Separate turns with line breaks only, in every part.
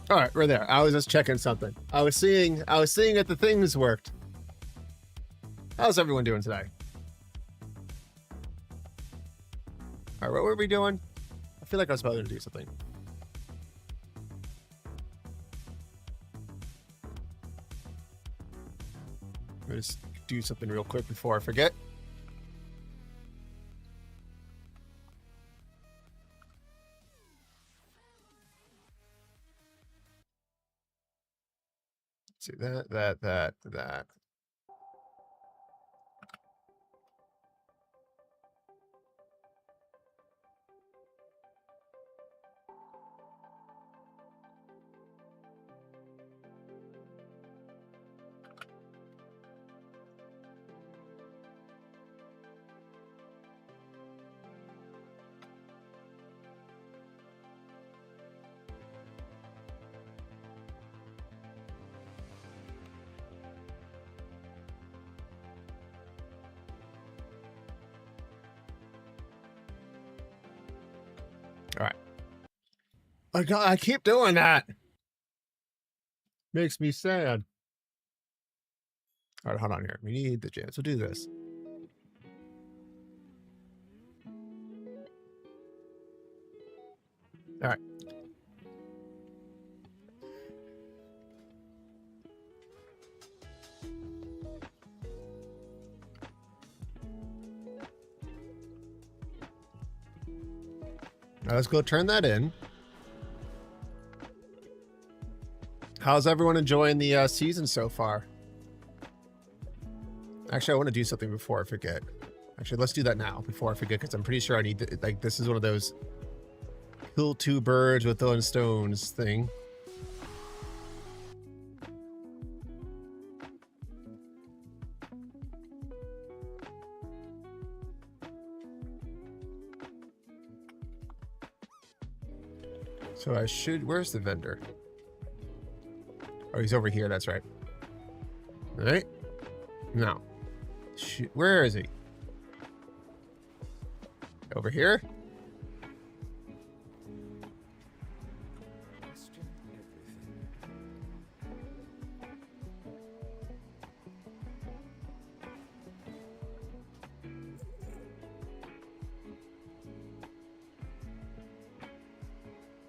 All right, we're there. I was just checking something. I was seeing if the things worked. How's everyone doing today? All right, what were we doing? I feel like I was about to do something. Let me just do something real quick before I forget. See that. All right. I keep doing that. Makes me sad. All right, hold on here. We need the jams. We'll do this. All right. Now let's go turn that in. How's everyone enjoying the season so far? Actually, I want to do something before I forget. Actually, let's do that now before I forget, because I'm pretty sure I need to, like, this is one of those kill two birds with one stones thing. So I should, where's the vendor? Oh, he's over here, that's right. All right? No. Where is he? Over here?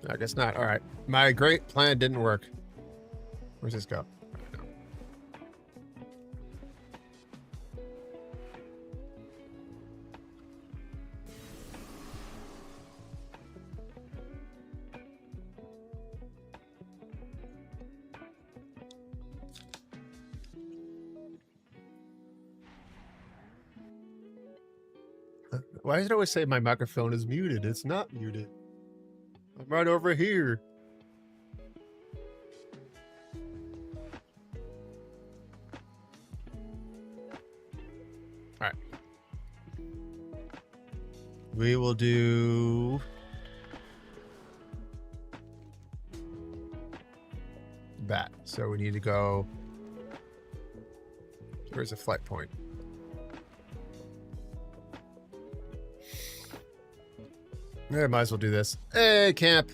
I guess not. All right. My great plan didn't work. Where's this go? Why does it always say my microphone is muted? It's not muted. I'm right over here. All right. We will do that. So we need to go. Where's the flight point? Yeah, might as well do this. Hey, camp.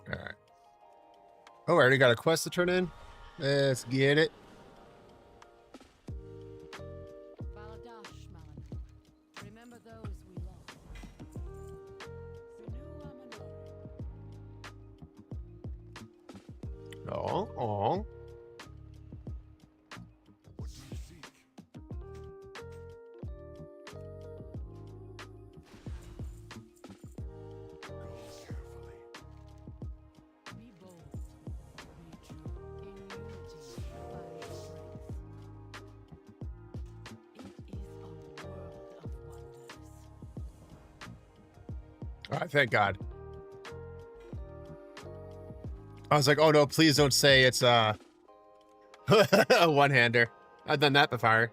All right. Oh, I already got a quest to turn in. Let's get it.
Remember those we lost.
Oh.
What do you seek? Go carefully.
Be bold. Be true. In unity, find strength. It is a world of wonders.
All right, thank God. I was like, oh no, please don't say it's a one-hander. I've done that before.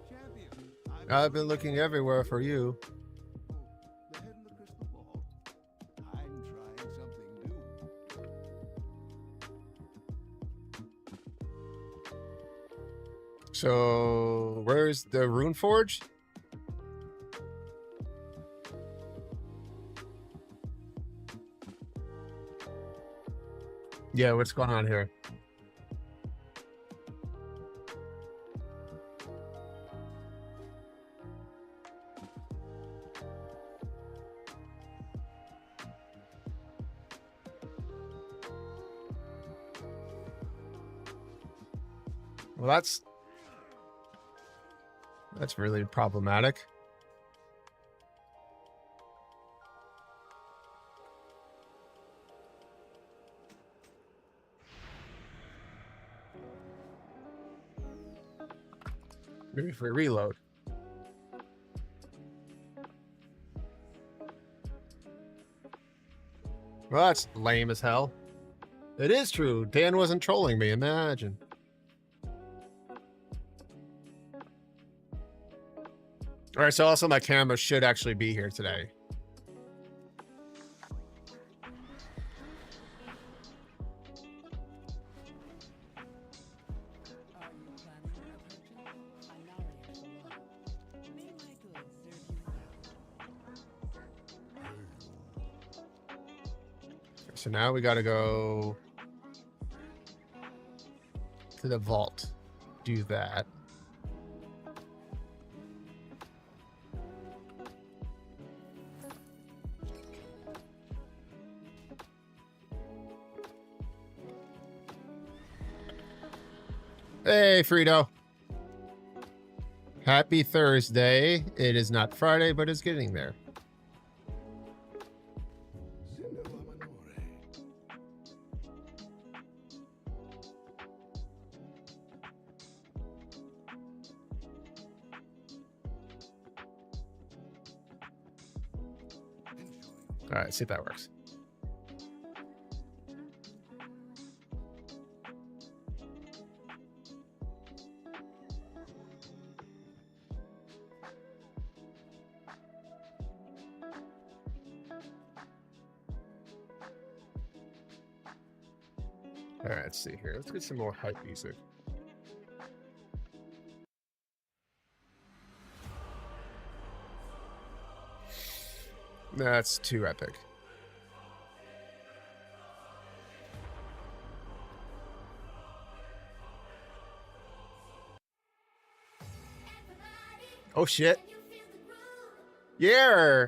Champion,
I've been looking everywhere for you.
The head in the crystal ball. I'm trying something new.
So, where's the Rune Forge? Yeah, what's going on here? Well, that's really problematic. Maybe if we reload. Well, that's lame as hell. It is true. Dan wasn't trolling me. Imagine. All right, so also my camera should actually be here today.
Are you planning a purchase? I narrate below. May my goods serve you well.
So now we got to go to the vault. Do that. Hey, Frito. Happy Thursday. It is not Friday, but it's getting there.
Cinema Manore. Enjoy.
All right, see if that works. All right, let's see here. Let's get some more hype music. That's too epic. Oh shit. Yeah.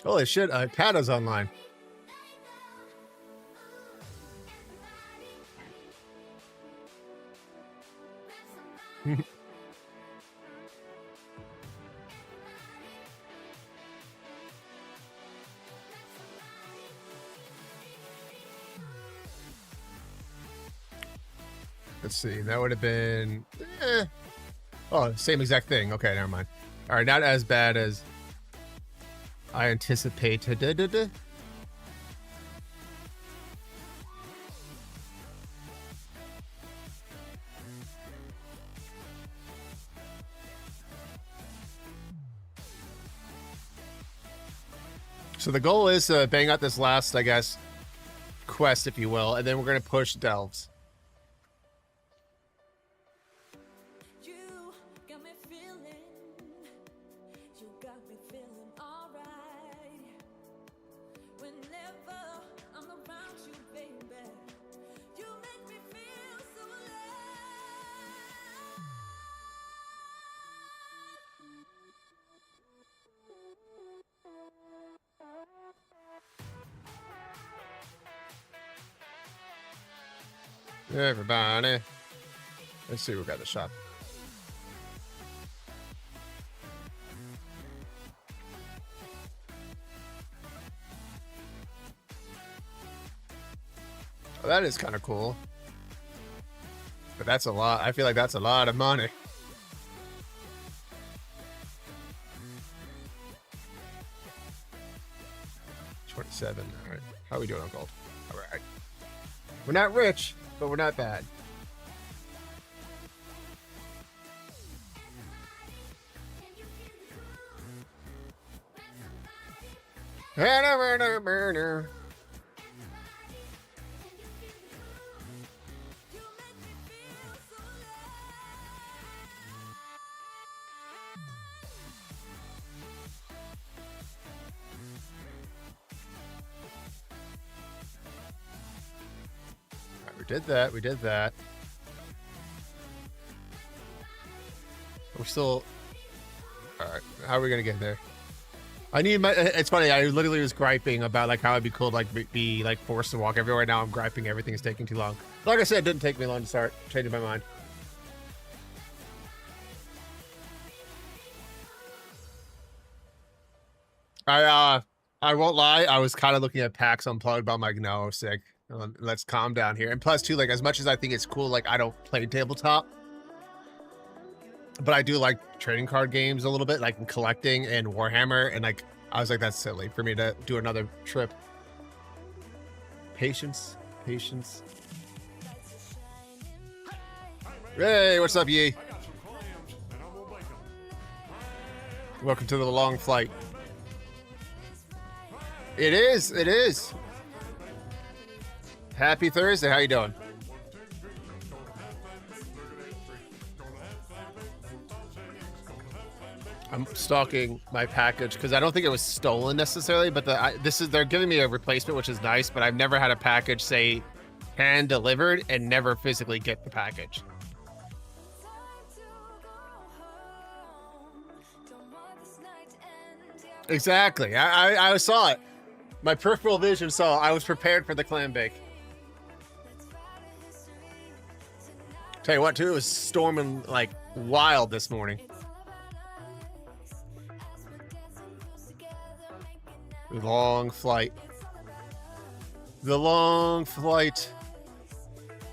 Holy shit, Pata's online. Let's see, that would have been... Oh, same exact thing. Okay, never mind. All right, not as bad as I anticipated. So the goal is to bang out this last, I guess, quest, if you will, and then we're going to push Delves.
You got me feeling, you got me feeling alright. Whenever I'm around you, baby, you make me feel so
Everybody. Let's see who got the shot. Oh, that is kind of cool. But that's a lot. I feel like that's a lot of money. $27. All right. How are we doing on gold? All right. We're not rich, but we're not bad. We did that. We did that. We're still. All right. How are we gonna get there? I need my. It's funny. I literally was griping about like how it'd be cool to like be like forced to walk everywhere. Now I'm griping everything is taking too long. Like I said, it didn't take me long to start changing my mind. I won't lie. I was kind of looking at PAX Unplugged, but I'm like, no, sick. Let's calm down here. And plus, too, like as much as I think it's cool, like I don't play tabletop, but I do like trading card games a little bit, like collecting and Warhammer. And like I was like, that's silly for me to do another trip. Patience, patience. Hey, what's up, Yee? Welcome to the long flight. It is. It is. Happy Thursday. How you doing? I'm stalking my package because I don't think it was stolen necessarily, but they're giving me a replacement, which is nice. But I've never had a package say hand delivered and never physically get the package. Exactly. I saw it. My peripheral vision saw. I was prepared for the clam bake. Tell you what, too, it was storming like wild this morning. Long flight. The long flight.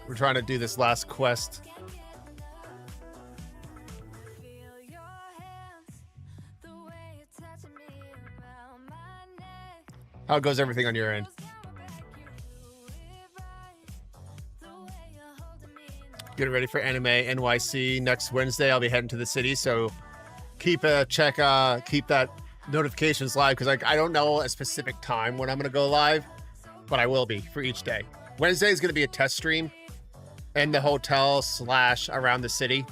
We're trying to do this last quest. How goes everything on your end? Getting ready for Anime NYC next Wednesday. I'll be heading to the city, so keep that notifications live because I don't know a specific time when I'm going to go live, but I will be for each day. Wednesday is going to be a test stream in the hotel / around the city.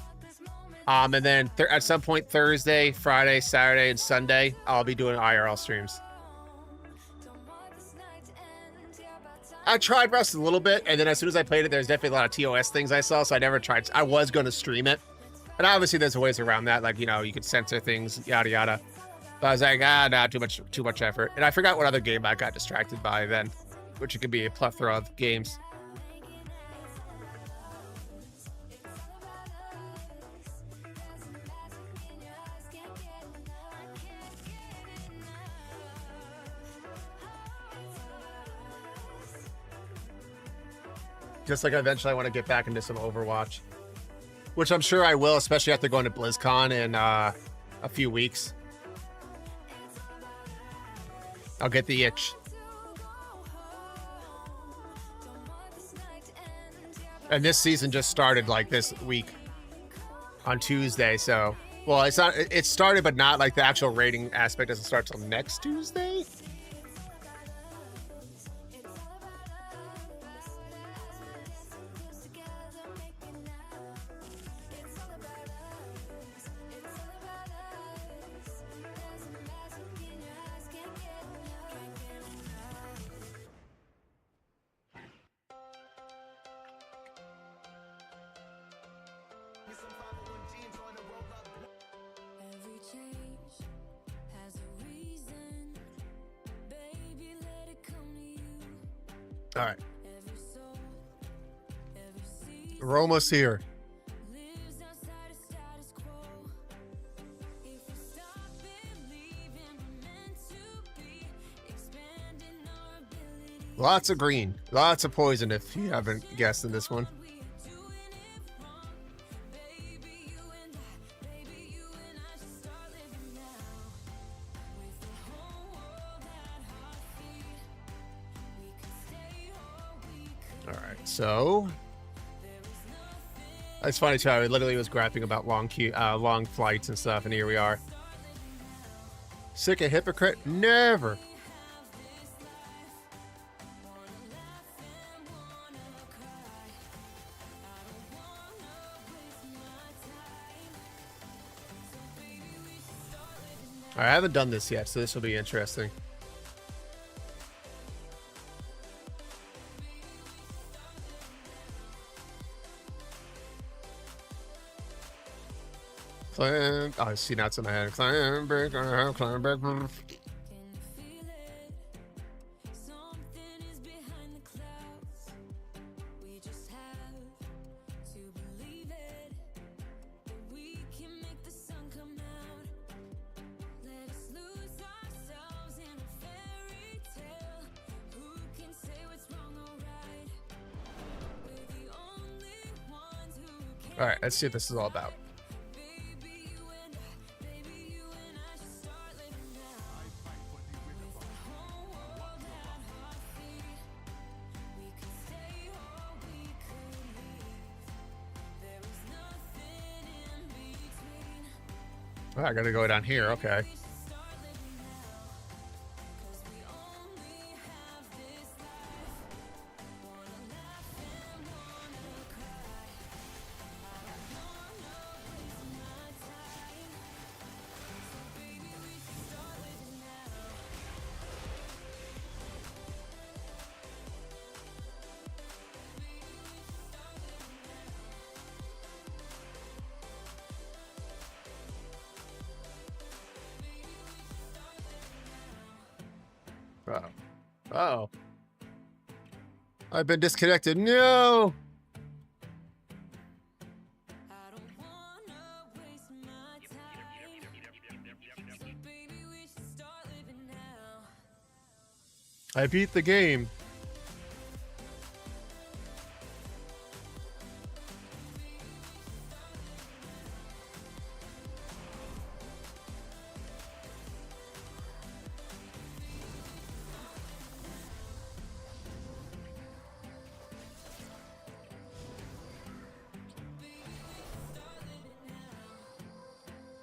And then at some point Thursday, Friday, Saturday, and Sunday, I'll be doing IRL streams. I tried Rust a little bit, and then as soon as I played it, there's definitely a lot of TOS things I saw, so I never tried. I was going to stream it, and obviously there's ways around that, like, you know, you could censor things, yada yada. But I was like, nah, too much effort. And I forgot what other game I got distracted by then, which it could be a plethora of games. Just like eventually I want to get back into some Overwatch, which I'm sure I will, especially after going to BlizzCon in a few weeks. I'll get the itch. And this season just started like this week on Tuesday. So, well, it started, but not like the actual rating aspect doesn't start till next Tuesday. All right. We're almost here. Lots of green, lots of poison if you haven't guessed in this one. All right, so it's funny too. I literally was grappling about long flights and stuff, and here we are. Sick of hypocrite? Never. All right, I haven't done this yet, so this will be interesting. Climb. Oh, see, now it's in my head. Climb back, climb back. All right, let's see what this is all about. Oh, I gotta go down here. Okay. Uh-oh. Uh-oh. I've been disconnected. No! I beat the game.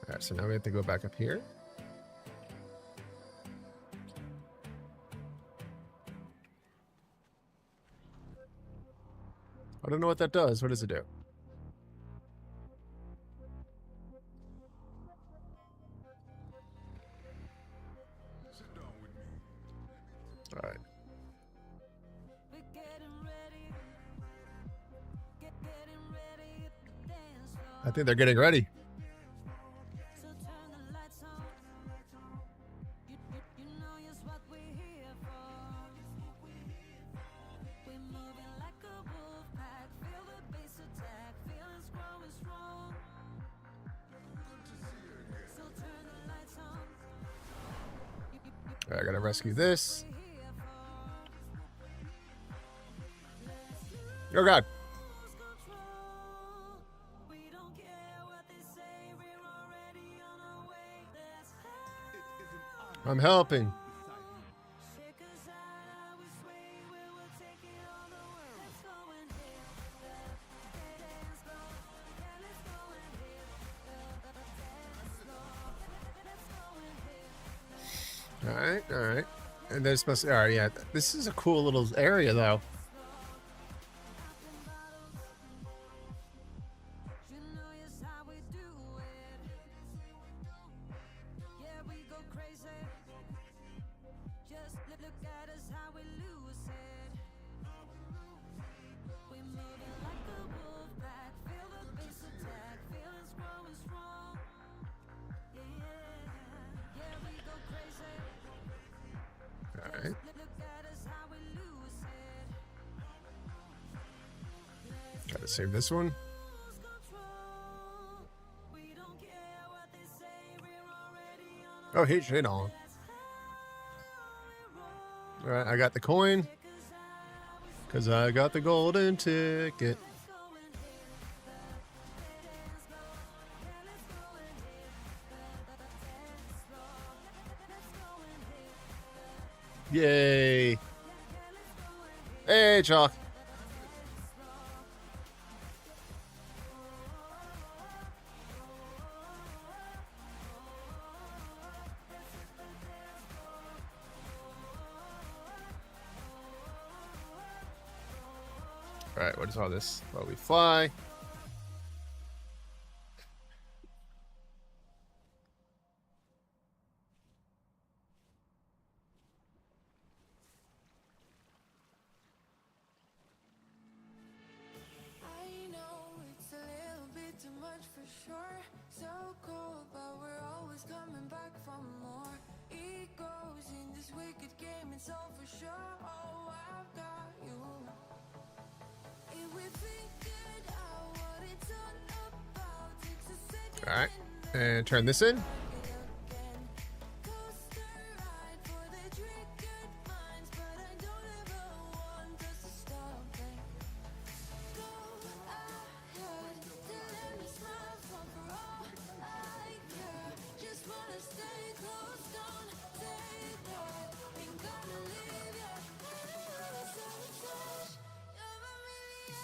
All right, so now we have to go back up here. I don't know what that does. What does it do? All right. I think they're getting ready. All right, I gotta rescue this. Oh God. I'm helping. All right, all right. And they're supposed to, all right, yeah. This is a cool little area, though. All right. Try to save this one. Oh, hit on. All right, I got the coin because I got the golden ticket. Yay! Hey, Chalk. All right, what is all this? While we fly.
I know it's a little bit too much for sure. So cold, but we're always coming back for more. Egos in this wicked game, it's all for sure. Oh, I've got you. If we figured out what it's all about, takes a second.
All right, and turn this in.
Coaster ride for the triggered minds, but I don't ever want us to stop it. Go ahead, to let me smile for all I care. Just wanna stay close, don't take that. Ain't gonna leave ya. So touch, you're a million.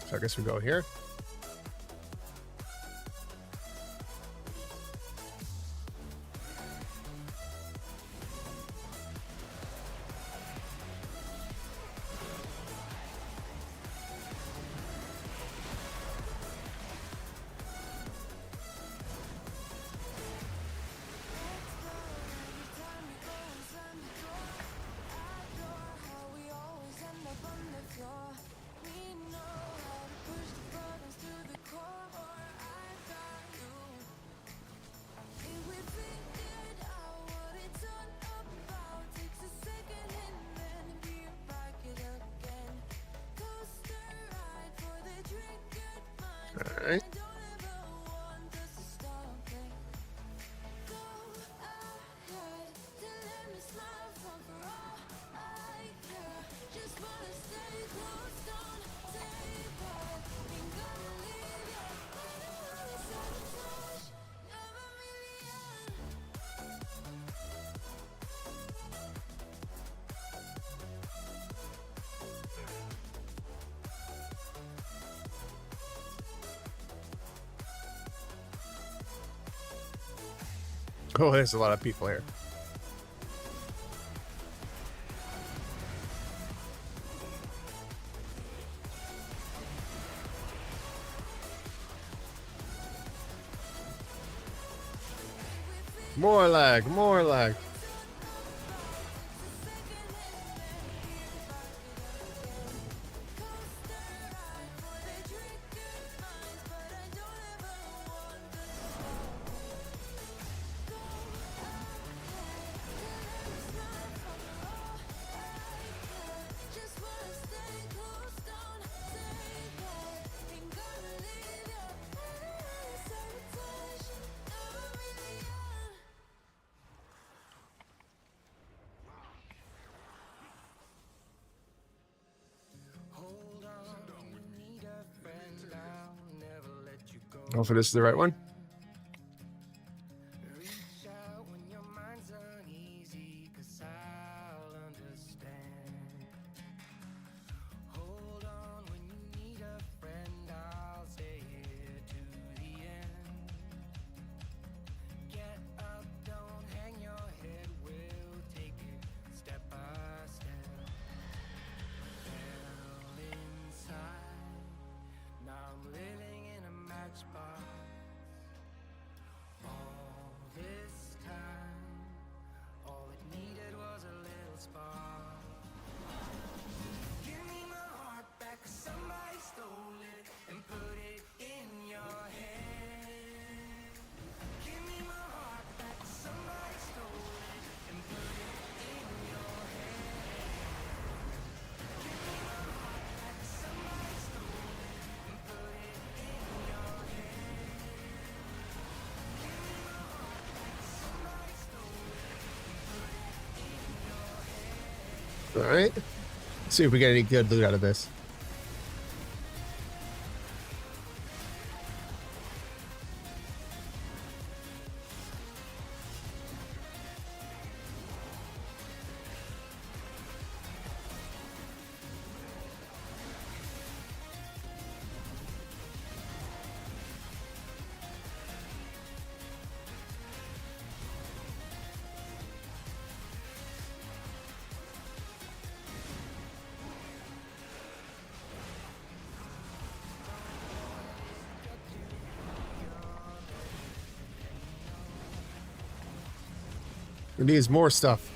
So I guess we go here. All right. Oh, there's a lot of people here. More lag, more lag. Hopefully this is the right one.
Reach out when your mind's uneasy, 'cause I'll understand. Hold on when you need a friend, I'll stay here to the end. Get up, don't hang your head, we'll take it step by step. Hell inside, now I'm living in a matchbox.
All right. Let's see if we get any good loot out of this. It needs more stuff.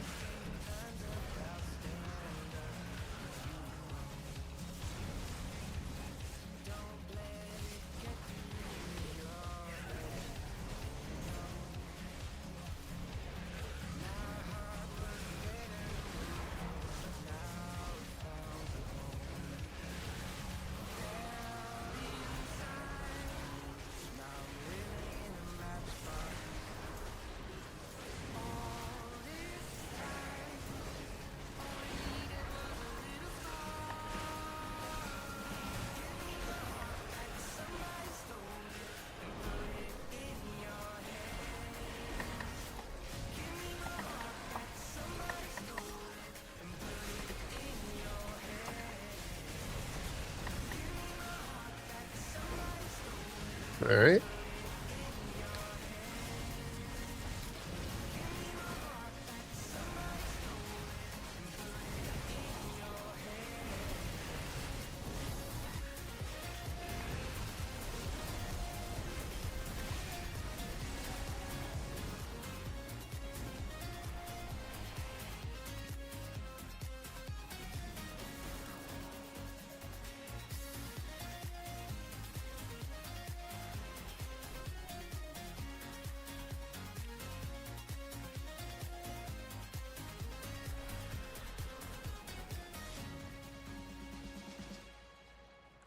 All right.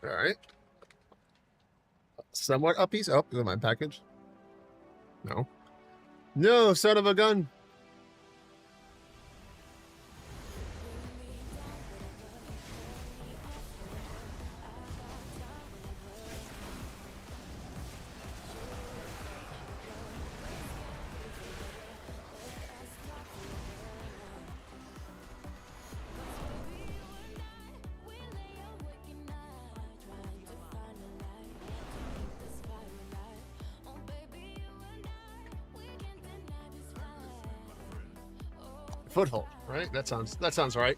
All right. Somewhat uppies. Oh, is it my package? No. No, son of a gun. Foothold, right? That sounds right.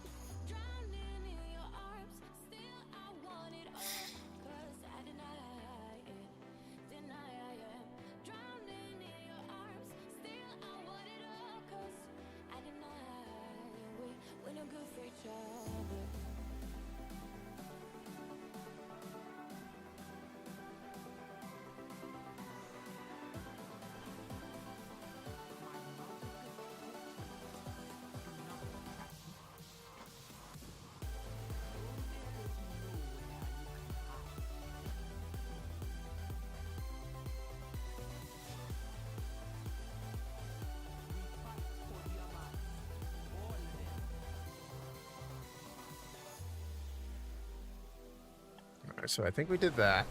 All right, so I think we did that.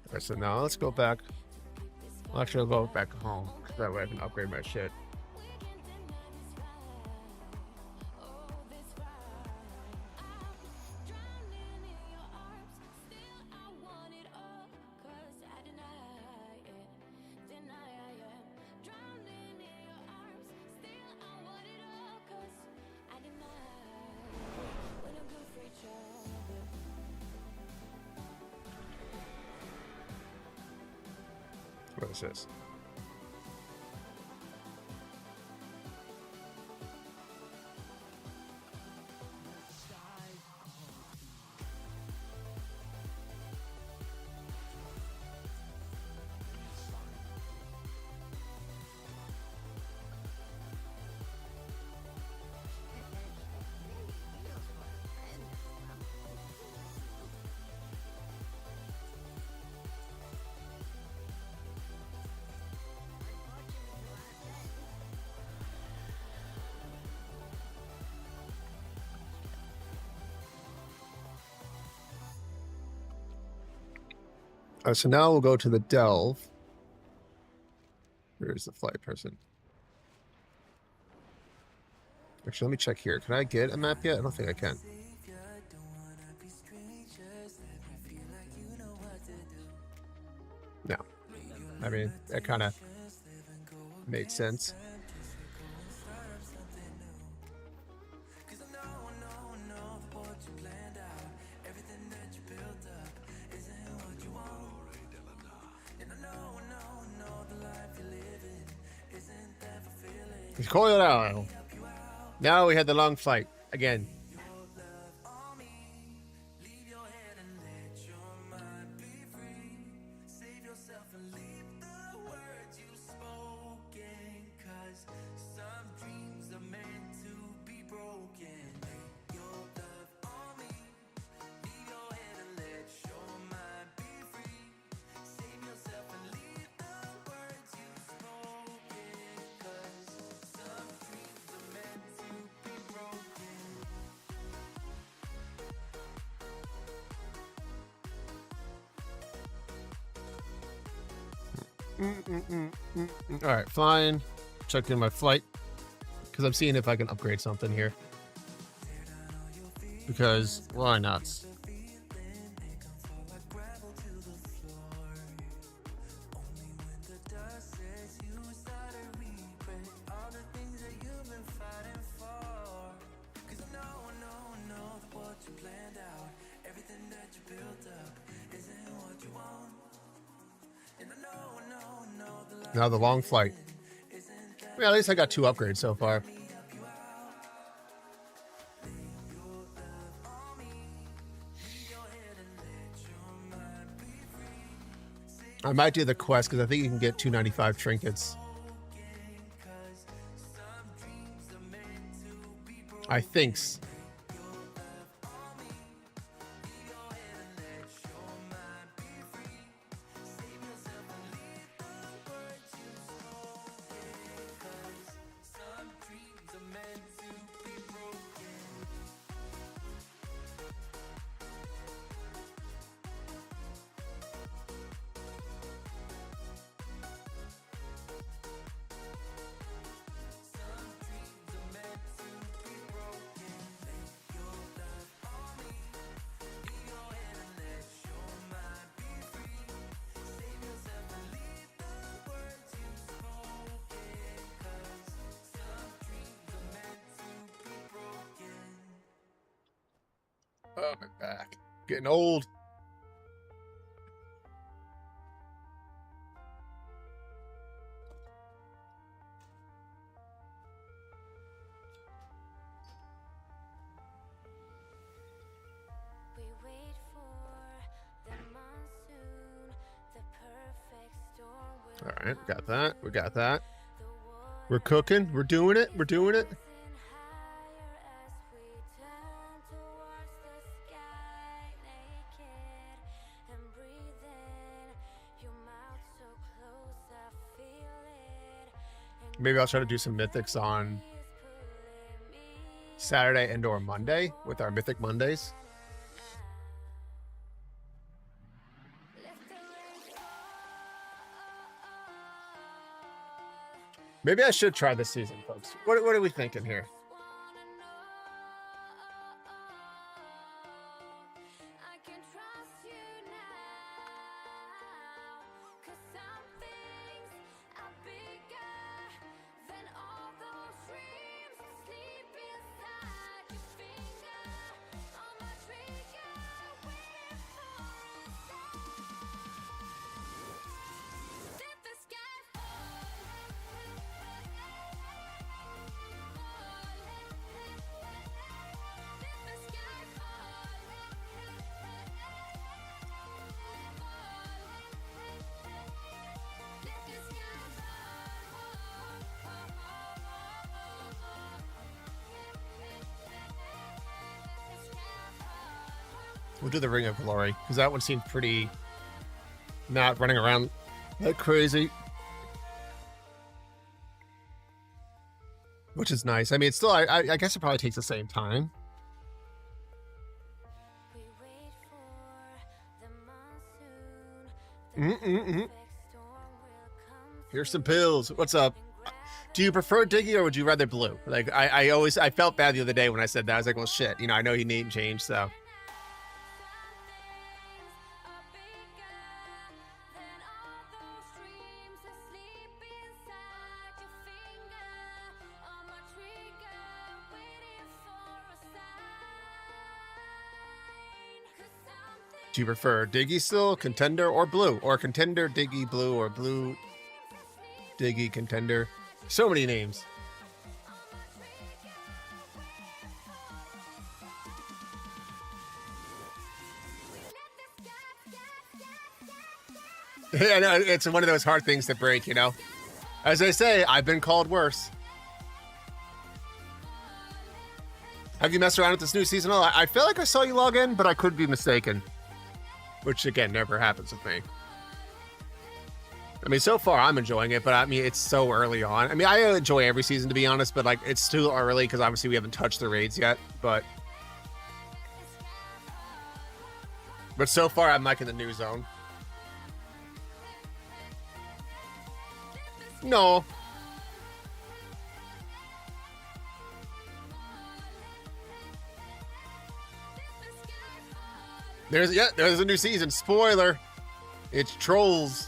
All right, so now let's go back. Well, actually, I'll go back home. That way I can upgrade my shit. What is this? So now we'll go to the Delve. Where's the flight person? Actually, let me check here. Can I get a map yet? I don't think I can. No. I mean, that kind of made sense. Colorado. Now we had the long flight again. All right, flying. Check in my flight because I'm seeing if I can upgrade something here. Because why not? Now the long flight. Well, at least I got 2 upgrades so far. I might do the quest because I think you can get 295 trinkets. I think. Oh, my back. Getting old.
We wait for the monsoon, the perfect storm will
All right, got that. We got that. We're cooking. We're doing it. We're doing it. Maybe I'll try to do some mythics on Saturday and or Monday with our Mythic Mondays. Maybe I should try this season, folks. What are we thinking here? We'll do the Ring of Glory because that one seemed pretty not running around like crazy, which is nice. I mean, it's still, I guess it probably takes the same time. Here's some pills. What's up? Do you prefer Diggy or would you rather Blue? Like I felt bad the other day when I said that. I was like, well, shit. You know, I know you need change, so. Do you prefer Diggy still, Contender, or Blue? Or Contender, Diggy, Blue, or Blue, Diggy, Contender? So many names. I know, it's one of those hard things to break, you know? As I say, I've been called worse. Have you messed around with this new season? I feel like I saw you log in, but I could be mistaken. Which, again, never happens with me. I mean, so far, I'm enjoying it, but I mean, it's so early on. I mean, I enjoy every season, to be honest, but, like, it's too early because, obviously, we haven't touched the raids yet, but so far, I'm, like, in the new zone. No. There's a new season. Spoiler. It's trolls.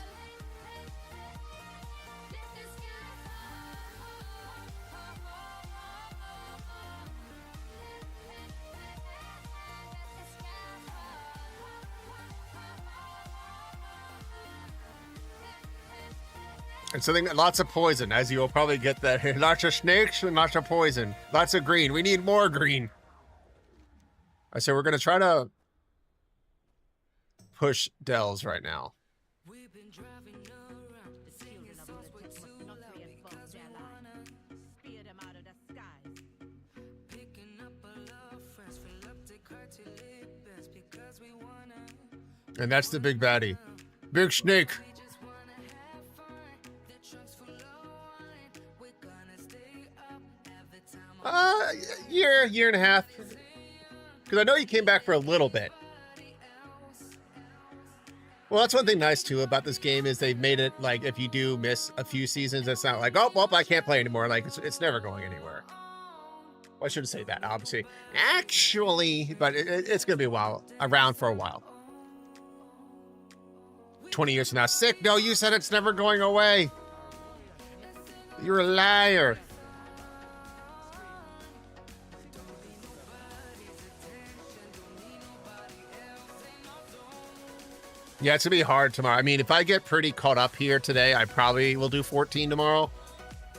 And something, lots of poison, as you'll probably get that. Lots of snakes and lots of poison. Lots of green. We need more green. So we're going to try to push Dells right now.
We've been driving around, singing songs way too loud because we wanna
Spear them out of the skies.
picking up a love friends, fill up the car till it bends because we wanna.
And that's the big baddie. Big snake.
We just wanna have fun. The trunk's full of wine. We're gonna stay up every time.
Year and a half. Because I know you came back for a little bit. Well, that's one thing nice too about this game is they've made it like if you do miss a few seasons, it's not like, oh, well, I can't play anymore. Like it's never going anywhere. Well, I shouldn't say that, obviously. Actually, but it's going to be around for a while. 20 years from now. Sick. No, you said it's never going away. You're a liar. Yeah, it's gonna be hard tomorrow. I mean, if I get pretty caught up here today, I probably will do 14 tomorrow.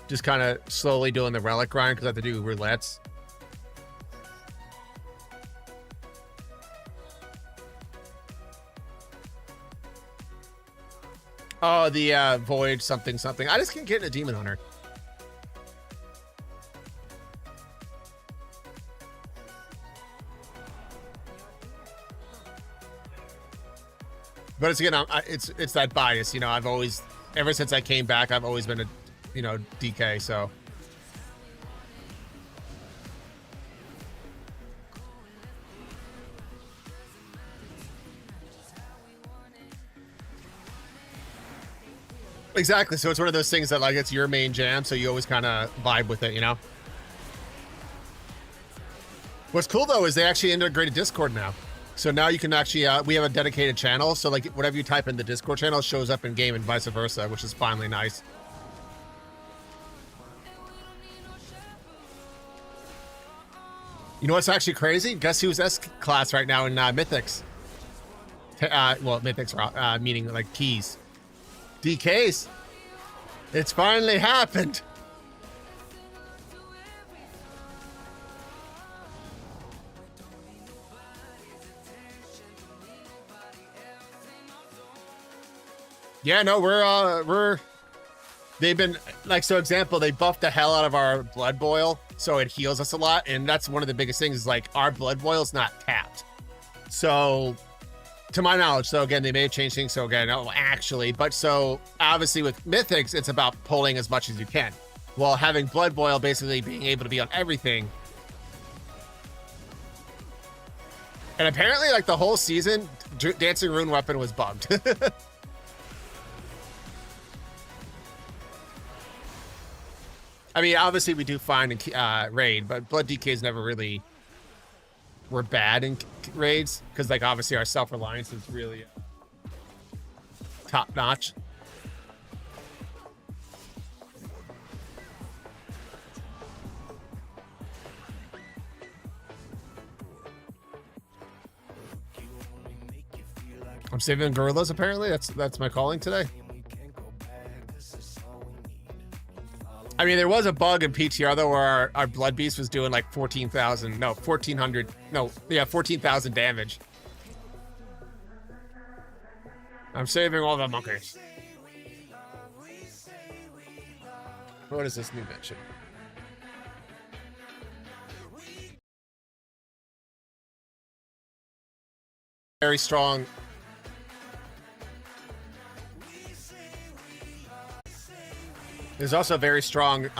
Just kind of slowly doing the relic grind because I have to do roulettes. Oh, the void something. I just can't get in a demon hunter. But it's again, it's that bias, you know. I've always, ever since I came back, I've always been a, you know, DK. So exactly. So it's one of those things that like it's your main jam, so you always kind of vibe with it, you know. What's cool though is they actually integrated Discord now. So now you can actually, we have a dedicated channel. So like whatever you type in the Discord channel shows up in game and vice versa, which is finally nice. You know what's actually crazy? Guess who's S-class right now in Mythics? Well, Mythics are meaning like keys. DKs. It's finally happened. Yeah, no, they've been like, so example, they buffed the hell out of our blood boil, so it heals us a lot. And that's one of the biggest things is like our blood boil is not tapped. So to my knowledge, so again, they may have changed things. So again, no, actually, but so obviously with Mythics, it's about pulling as much as you can. While having blood boil basically being able to be on everything. And apparently like the whole season, Dancing Rune Weapon was bugged. I mean, obviously we do fine in raid, but blood DKs never really were bad in raids because, like, obviously our self-reliance is really top notch. I'm saving gorillas. Apparently, that's my calling today. I mean, there was a bug in PTR though where our blood beast was doing like 14,000 damage. I'm saving all the monkeys. What is this new mention? Very strong. There's also a very strong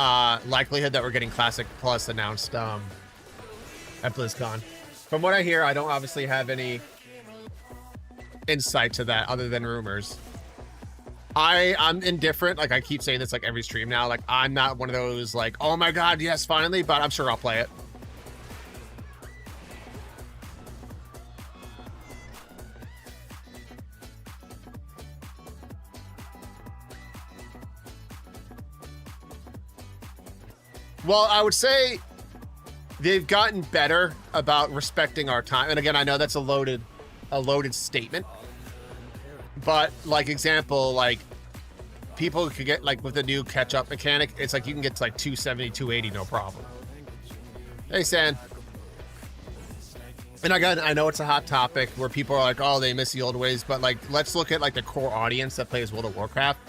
likelihood that we're getting Classic Plus announced at BlizzCon. From what I hear, I don't obviously have any insight to that other than rumors. I'm indifferent. Like, I keep saying this like every stream now. Like, I'm not one of those like, oh my god, yes, finally, but I'm sure I'll play it. Well, I would say they've gotten better about respecting our time. And again, I know that's a loaded statement. But like example, like people could get like with the new catch-up mechanic, it's like you can get to like 270, 280, no problem. Hey, Stan. And again, I know it's a hot topic where people are like, oh, they miss the old ways. But like, let's look at like the core audience that plays World of Warcraft,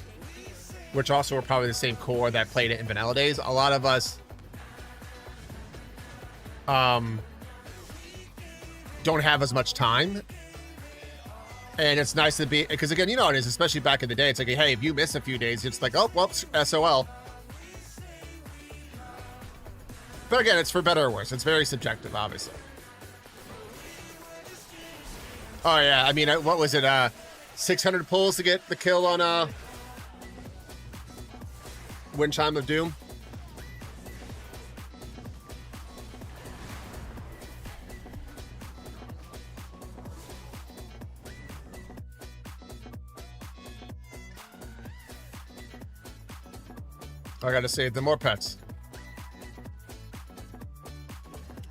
which also were probably the same core that played it in vanilla days. A lot of us don't have as much time. And it's nice to be, because again, you know how it is, especially back in the day. It's like, hey, if you miss a few days, it's like, oh, well, SOL. But again, it's for better or worse. It's very subjective, obviously. Oh, yeah. I mean, what was it? 600 pulls to get the kill on Wind Chime of Doom. I gotta save the more pets.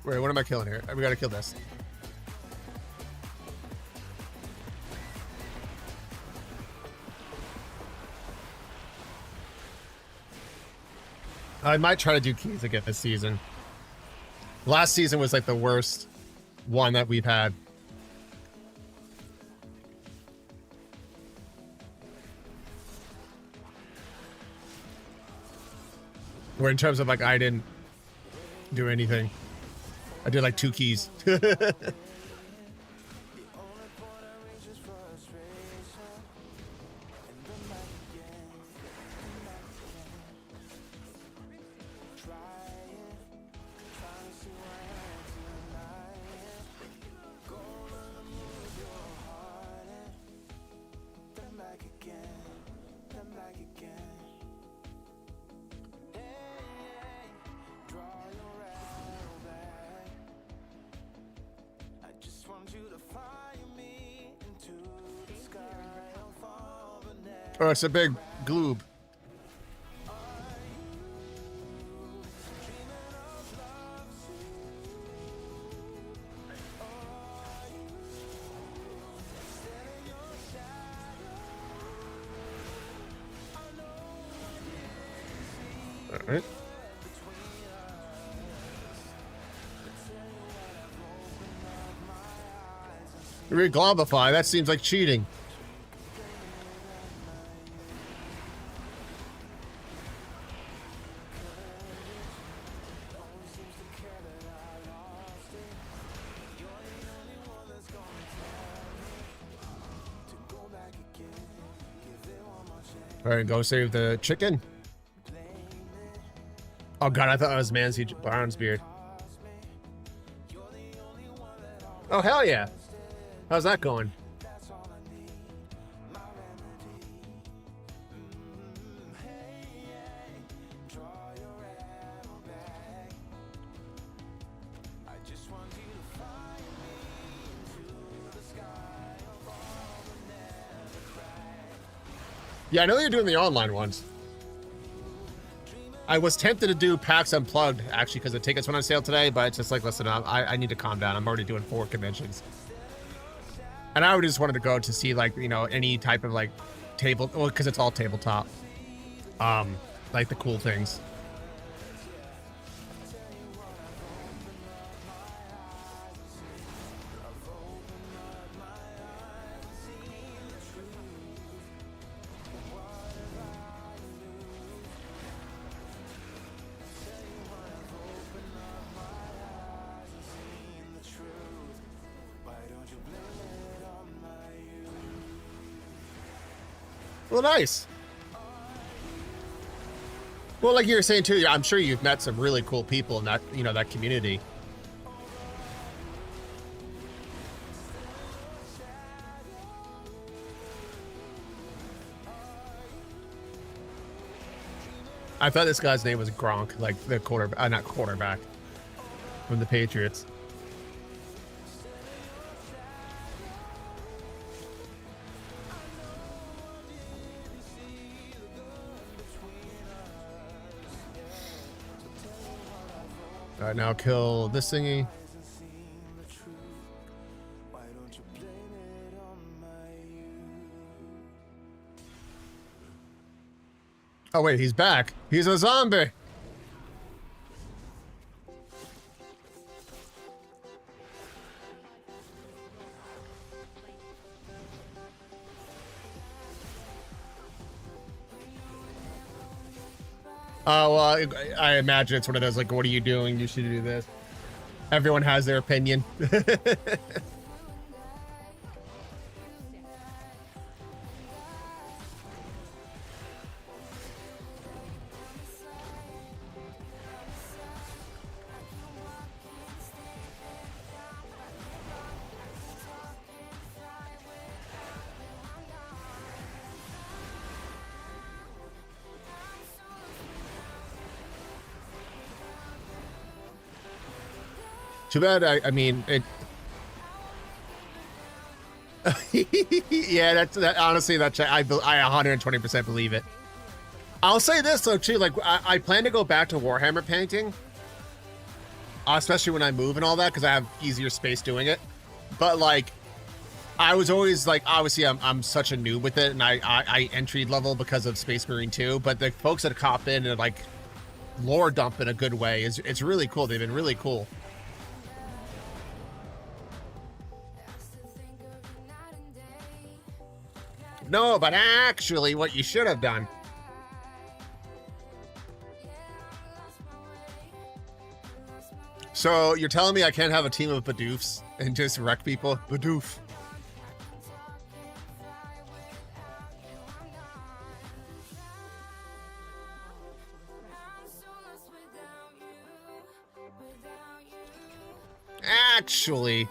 Wait, what am I killing here? We gotta kill this. I might try to do keys again this season. Last season was like the worst one that we've had. Where in terms of like, I didn't do anything. I did like 2 keys. Oh, it's a big gloob. All right. Reglobify, that seems like cheating. All right, go save the chicken. Oh god, I thought it was Mancy Barnesbeard. Oh hell yeah! How's that going? Yeah, I know you're doing the online ones. I was tempted to do PAX Unplugged, actually, because the tickets went on sale today, but it's just like, listen, I need to calm down. I'm already doing 4 conventions. And I would just wanted to go to see, like, you know, any type of, like, table, well, because it's all tabletop. Like the cool things. Well, nice. Well, like you were saying too, I'm sure you've met some really cool people in that, you know, that community. I thought this guy's name was Gronk, like the not quarterback from the Patriots. All right, now kill this thingy. Oh wait, he's back. He's a zombie. Oh, well, I imagine it's one of those, like, what are you doing? You should do this. Everyone has their opinion. Too bad. I mean, it. Yeah, that. Honestly, I 120% believe it. I'll say this though too. Like, I plan to go back to Warhammer painting, especially when I move and all that, because I have easier space doing it. But like, I was always like, obviously, I'm such a noob with it, and I entry level because of Space Marine 2. But the folks that cop in and like lore dump in a good way it's really cool. They've been really cool. No, but actually what you should have done. So you're telling me I can't have a team of Bidoofs and just wreck people? Bidoof. Actually...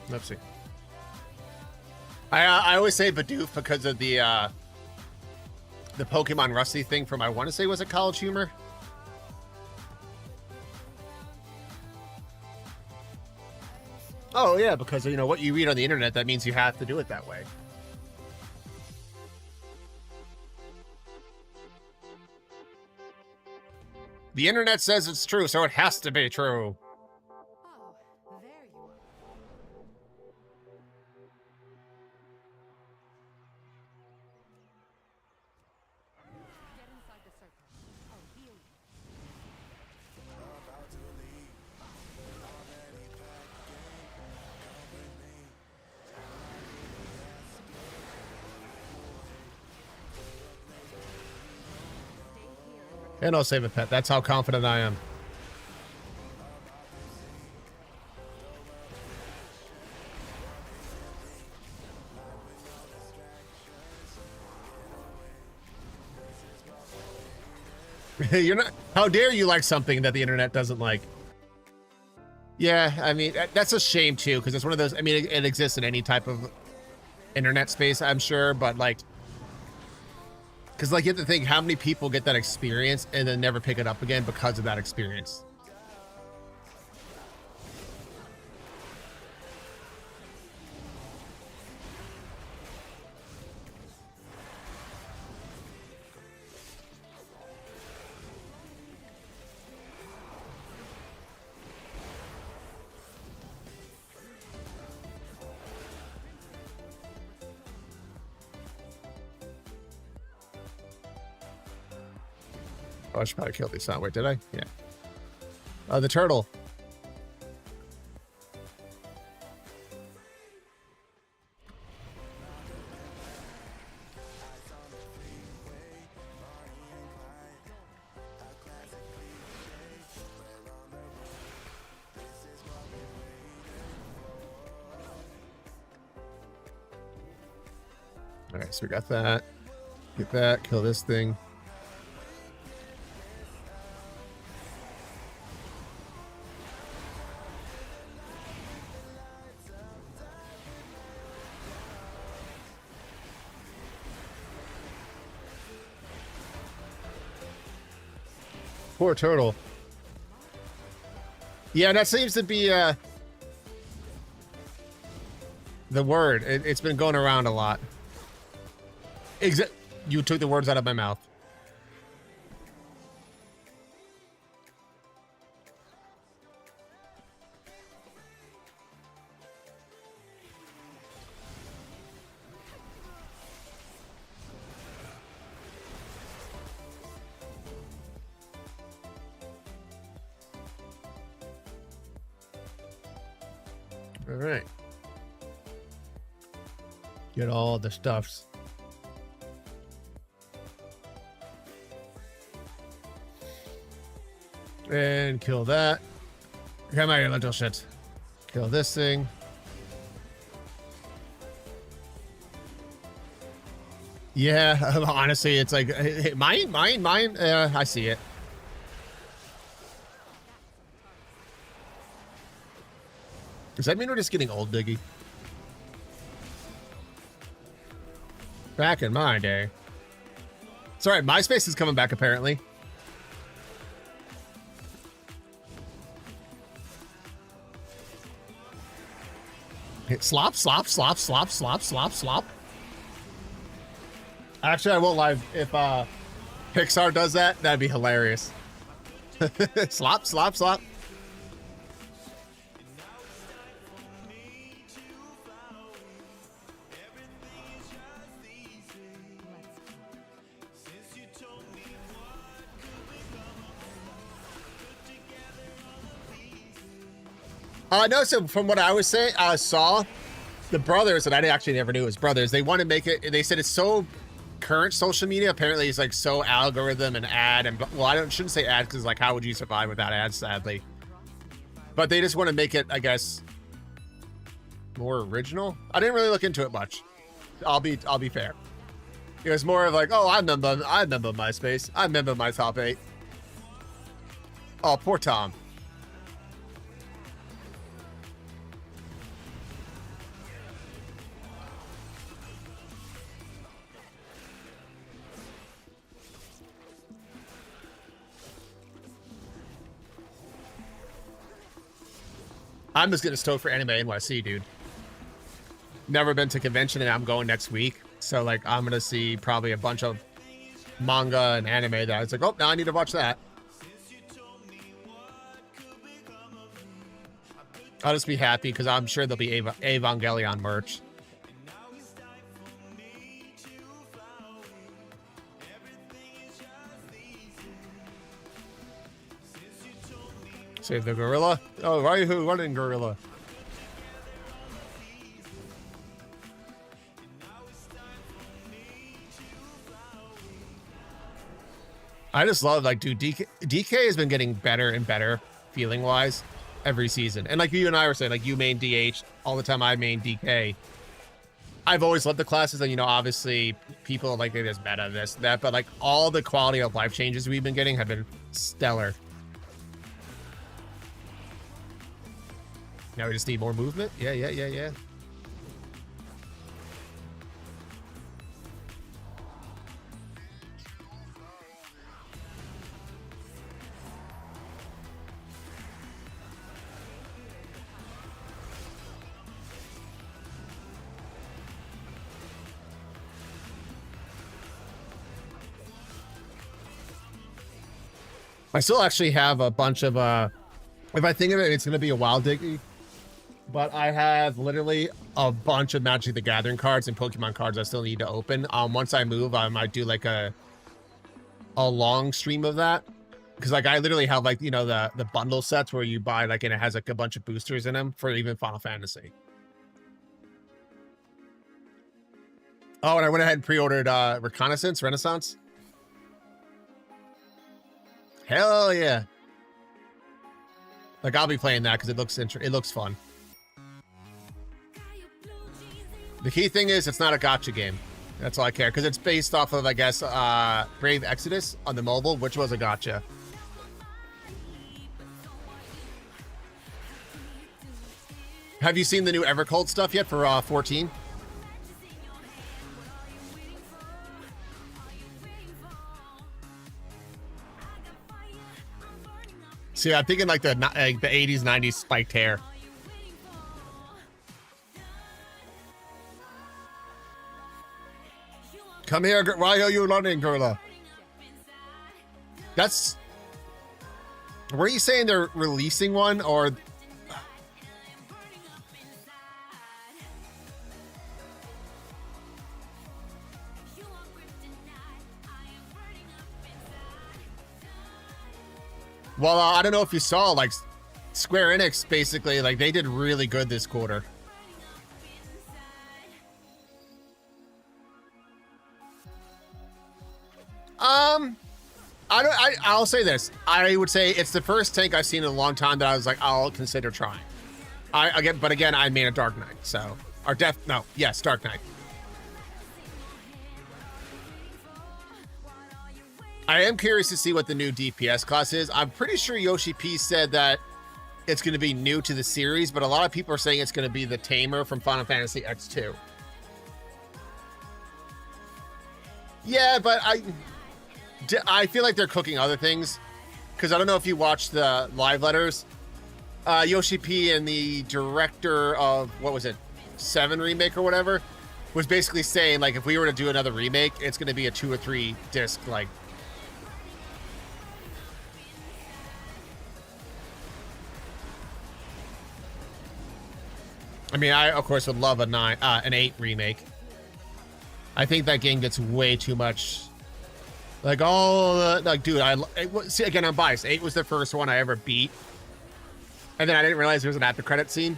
Let's see. I always say Bidoof because of the Pokemon Rusty thing from, I want to say, was it College Humor? Oh yeah, because you know what you read on the internet, that means you have to do it that way. The internet says it's true, so it has to be true.
Oh, there you are. Get inside the circle. I'll heal you.
And I'll save a pet. That's how confident I am. You're not. How dare you like something that the internet doesn't like? Yeah, I mean, that's a shame too, because it's one of those. I mean, it exists in any type of internet space, I'm sure, but like, because like you have to think how many people get that experience and then never pick it up again because of that experience. Oh, I should probably kill these. Wait, did I? Yeah. The turtle. All right, so we got that. Get that. Kill this thing. Poor turtle. Yeah, that seems to be the word. It's been going around a lot. You took the words out of my mouth. All right. Get all the stuffs. And kill that. Come out here, little shit. Kill this thing. Yeah, honestly, it's like, hey, mine. I see it. Does that mean we're just getting old, Diggy? Back in my day. It's alright, MySpace is coming back apparently. Hit slop. Actually, I won't lie. If Pixar does that, that'd be hilarious. Slop. No, so from what I was saying, I saw the brothers, and I actually never knew it was brothers. They want to make it, they said it's so current social media. Apparently it's like so algorithm and ad, and well, shouldn't say ad because like how would you survive without ads, sadly. But they just want to make it, I guess, more original. I didn't really look into it much. I'll be fair. It was more of like, oh, I remember MySpace. I remember my top 8. Oh, poor Tom. I'm just getting stoked for Anime NYC, dude. Never been to convention, and I'm going next week. So, like, I'm going to see probably a bunch of manga and anime that I was like, oh, now I need to watch that. I'll just be happy because I'm sure there'll be Evangelion merch. Save the gorilla. Oh, right, who running gorilla? I just love, like, dude, DK has been getting better and better feeling wise every season. And like you and I were saying, like, you main DH all the time, I main DK. I've always loved the classes, and you know, obviously people like they just meta this, that, but like all the quality of life changes we've been getting have been stellar. Now we just need more movement. Yeah. I still actually have a bunch of if I think of it, it's gonna be a while, Diggy. But I have literally a bunch of Magic the Gathering cards and Pokemon cards I still need to open. Once I move, I might do like a long stream of that. Because like I literally have like, you know, the bundle sets where you buy like, and it has like a bunch of boosters in them for even Final Fantasy. Oh, and I went ahead and pre-ordered Reconnaissance Renaissance. Hell yeah. Like I'll be playing that because it looks fun. The key thing is it's not a gacha game. That's all I care, because it's based off of, I guess, Brave Exodus on the mobile, which was a gacha. Have you seen the new Evercult stuff yet for 14? See, I'm thinking like the 80s, 90s spiked hair. Come here, why are you running, girl? That's... Were you saying they're releasing one, or... Well, I don't know if you saw, like, Square Enix, basically, like, they did really good this quarter. I'll say this. I would say it's the first tank I've seen in a long time that I was like, I'll consider trying. But again, I made a Dark Knight, so... Yes, Dark Knight. I am curious to see what the new DPS class is. I'm pretty sure Yoshi P said that it's going to be new to the series, but a lot of people are saying it's going to be the Tamer from Final Fantasy X2. Yeah, but I feel like they're cooking other things, because I don't know if you watched the live letters. Yoshi P and the director of, what was it, 7 remake or whatever, was basically saying, like, if we were to do another remake, it's going to be a 2 or 3 disc, like, I mean, I of course would love an 8 remake. I think that game gets way too much. Like, dude, see, again, I'm biased. 8 was the first one I ever beat, and then I didn't realize there was an after credit scene.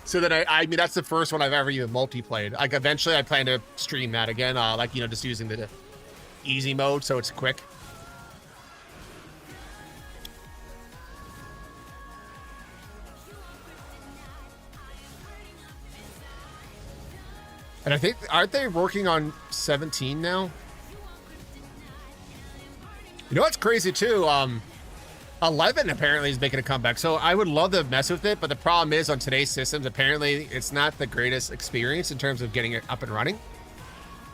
So then I mean, that's the first one I've ever even multiplayed. Like, eventually, I plan to stream that again. Like, you know, just using the easy mode, so it's quick. And I think, aren't they working on 17 now? You know what's crazy too? 11 apparently is making a comeback. So I would love to mess with it, but the problem is on today's systems, apparently it's not the greatest experience in terms of getting it up and running.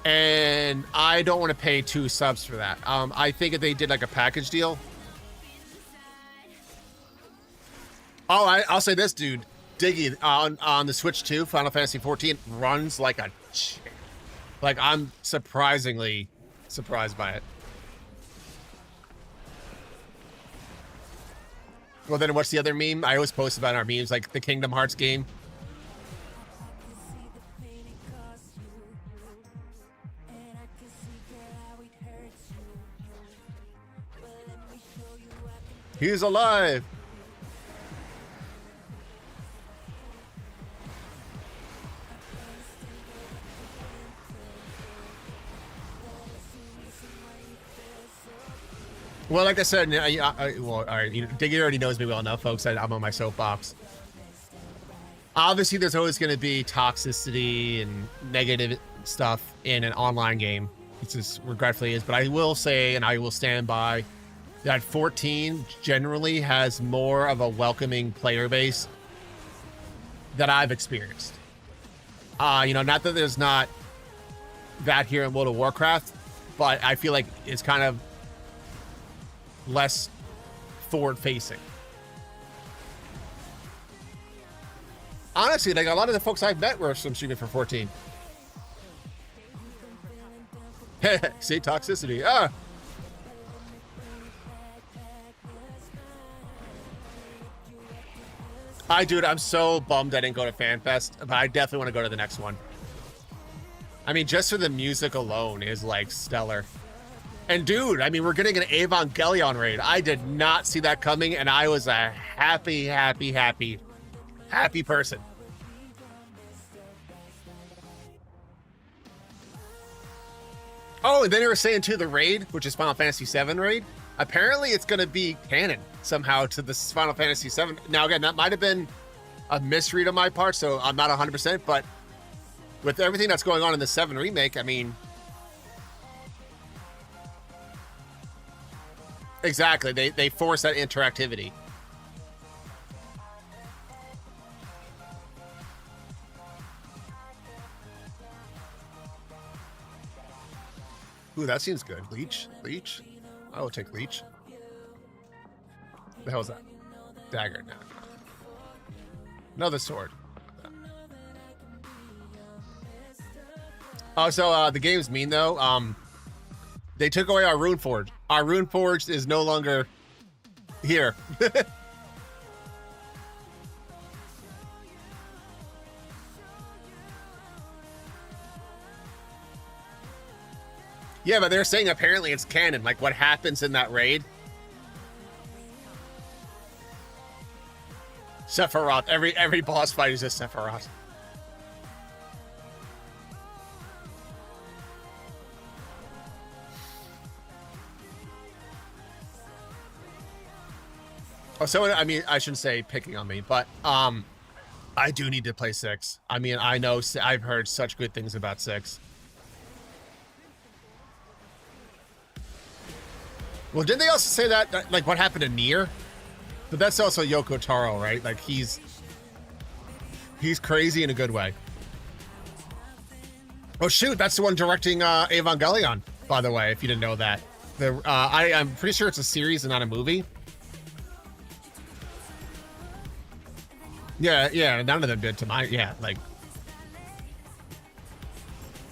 And I don't want to pay 2 subs for that. I think if they did like a package deal. Oh, I'll say this, dude. Diggy, on the Switch 2, Final Fantasy 14 runs like a chick. Like, I'm surprisingly surprised by it. Well, then what's the other meme? I always post about our memes, like the Kingdom Hearts game. He's alive! Well, like I said, well, all right, Diggy already knows me well enough, folks. I'm on my soapbox. Obviously, there's always going to be toxicity and negative stuff in an online game. It just regretfully is. But I will say, and I will stand by, that 14 generally has more of a welcoming player base that I've experienced. You know, not that there's not that here in World of Warcraft, but I feel like it's kind of less forward facing. Honestly, like a lot of the folks I've met were from streaming for 14. See, toxicity. Dude, I'm so bummed I didn't go to FanFest, but I definitely want to go to the next one. I mean, just for the music alone is like stellar. And dude, I mean, we're getting an Evangelion raid. I did not see that coming, and I was a happy person. Oh, and then they were saying too, the raid, which is Final Fantasy VII raid, apparently it's going to be canon somehow to this Final Fantasy VII. Now, again, that might have been a misread on my part, so I'm not 100%, but with everything that's going on in the 7 remake, I mean, exactly, they force that interactivity. Ooh, that seems good. Leech? I will take Leech. The hell is that? Dagger. No. Another sword. Oh, so the game's mean though. They took away our Rune Forge. Our Rune Forge is no longer here. Yeah, but they're saying apparently it's canon, like what happens in that raid. Sephiroth. Every boss fight is a Sephiroth. Oh, so I mean, I shouldn't say picking on me, but I do need to play 6. I mean, I know I've heard such good things about 6. Well, didn't they also say that like what happened to Nier? But that's also Yoko Taro, right? Like he's crazy in a good way. Oh shoot, that's the one directing Evangelion, by the way, if you didn't know that. I'm pretty sure it's a series and not a movie. Yeah, none of them did to my, like,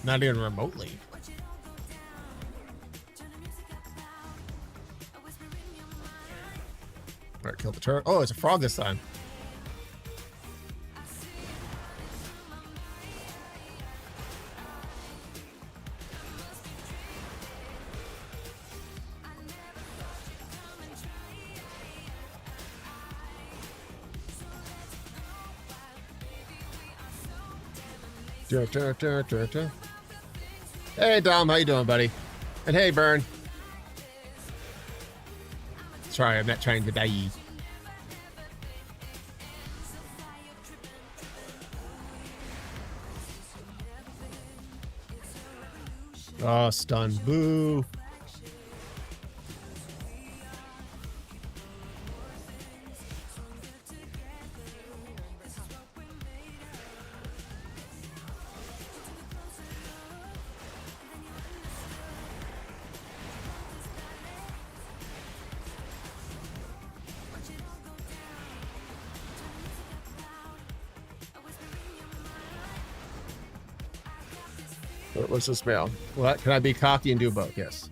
not even remotely. All right, kill the turret. Oh, it's a frog this time. Hey, Dom, how you doing, buddy? And hey, Burn. Sorry, I'm not trying to die. Oh, stun. Boo. What's this mail? What? Can I be cocky and do both? Yes.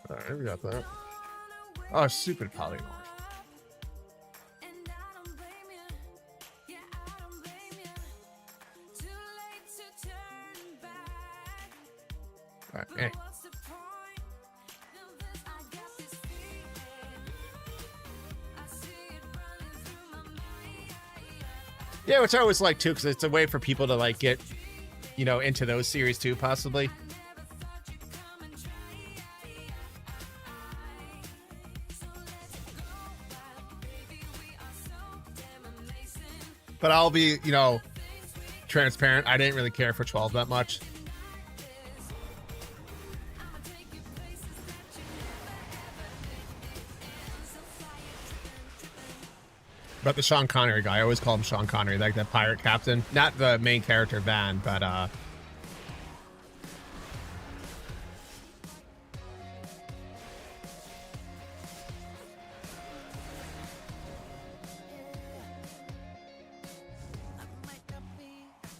All right, we got that. Oh, stupid Polynor. All right, eh. Yeah, which I always like too, because it's a way for people to like get, into those series too, possibly. But I'll be, transparent. I didn't really care for 12 that much. But the Sean Connery guy, I always call him Sean Connery, like the pirate captain. Not the main character, Van, but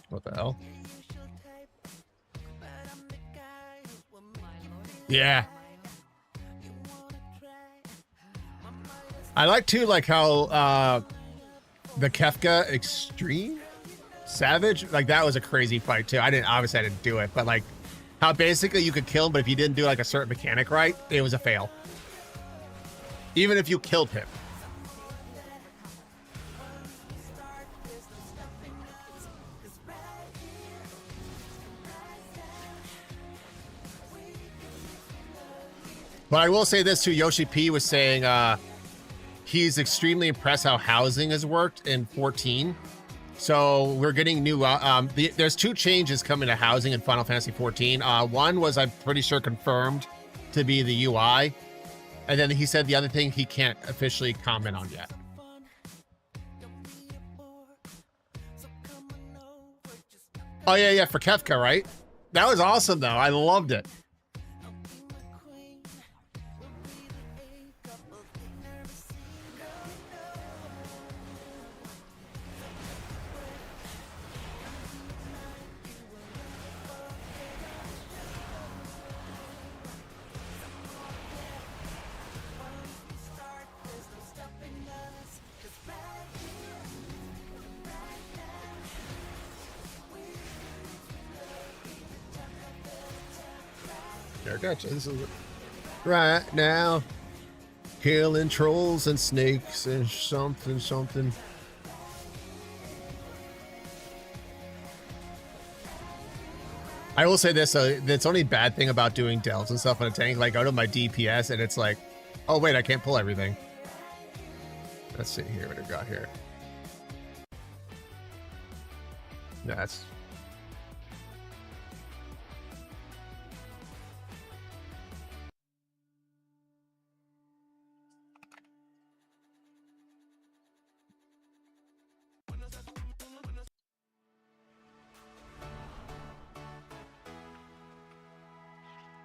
what the hell? Yeah. I like too, like how the Kefka Extreme Savage, like that was a crazy fight too. I didn't do it, but like how basically you could kill him, but if you didn't do like a certain mechanic right, it was a fail. Even if you killed him. But I will say this too, Yoshi P was saying he's extremely impressed how housing has worked in 14. So we're getting new, there's 2 changes coming to housing in Final Fantasy 14. One was, I'm pretty sure, confirmed to be the UI. And then he said the other thing he can't officially comment on yet. Oh yeah, for Kefka, right? That was awesome though, I loved it. Gotcha. This is right now, killing trolls and snakes and something. I will say this, that's only bad thing about doing delves and stuff on a tank. Like, go to my DPS and it's like, oh wait, I can't pull everything. Let's see here what I got here. That's.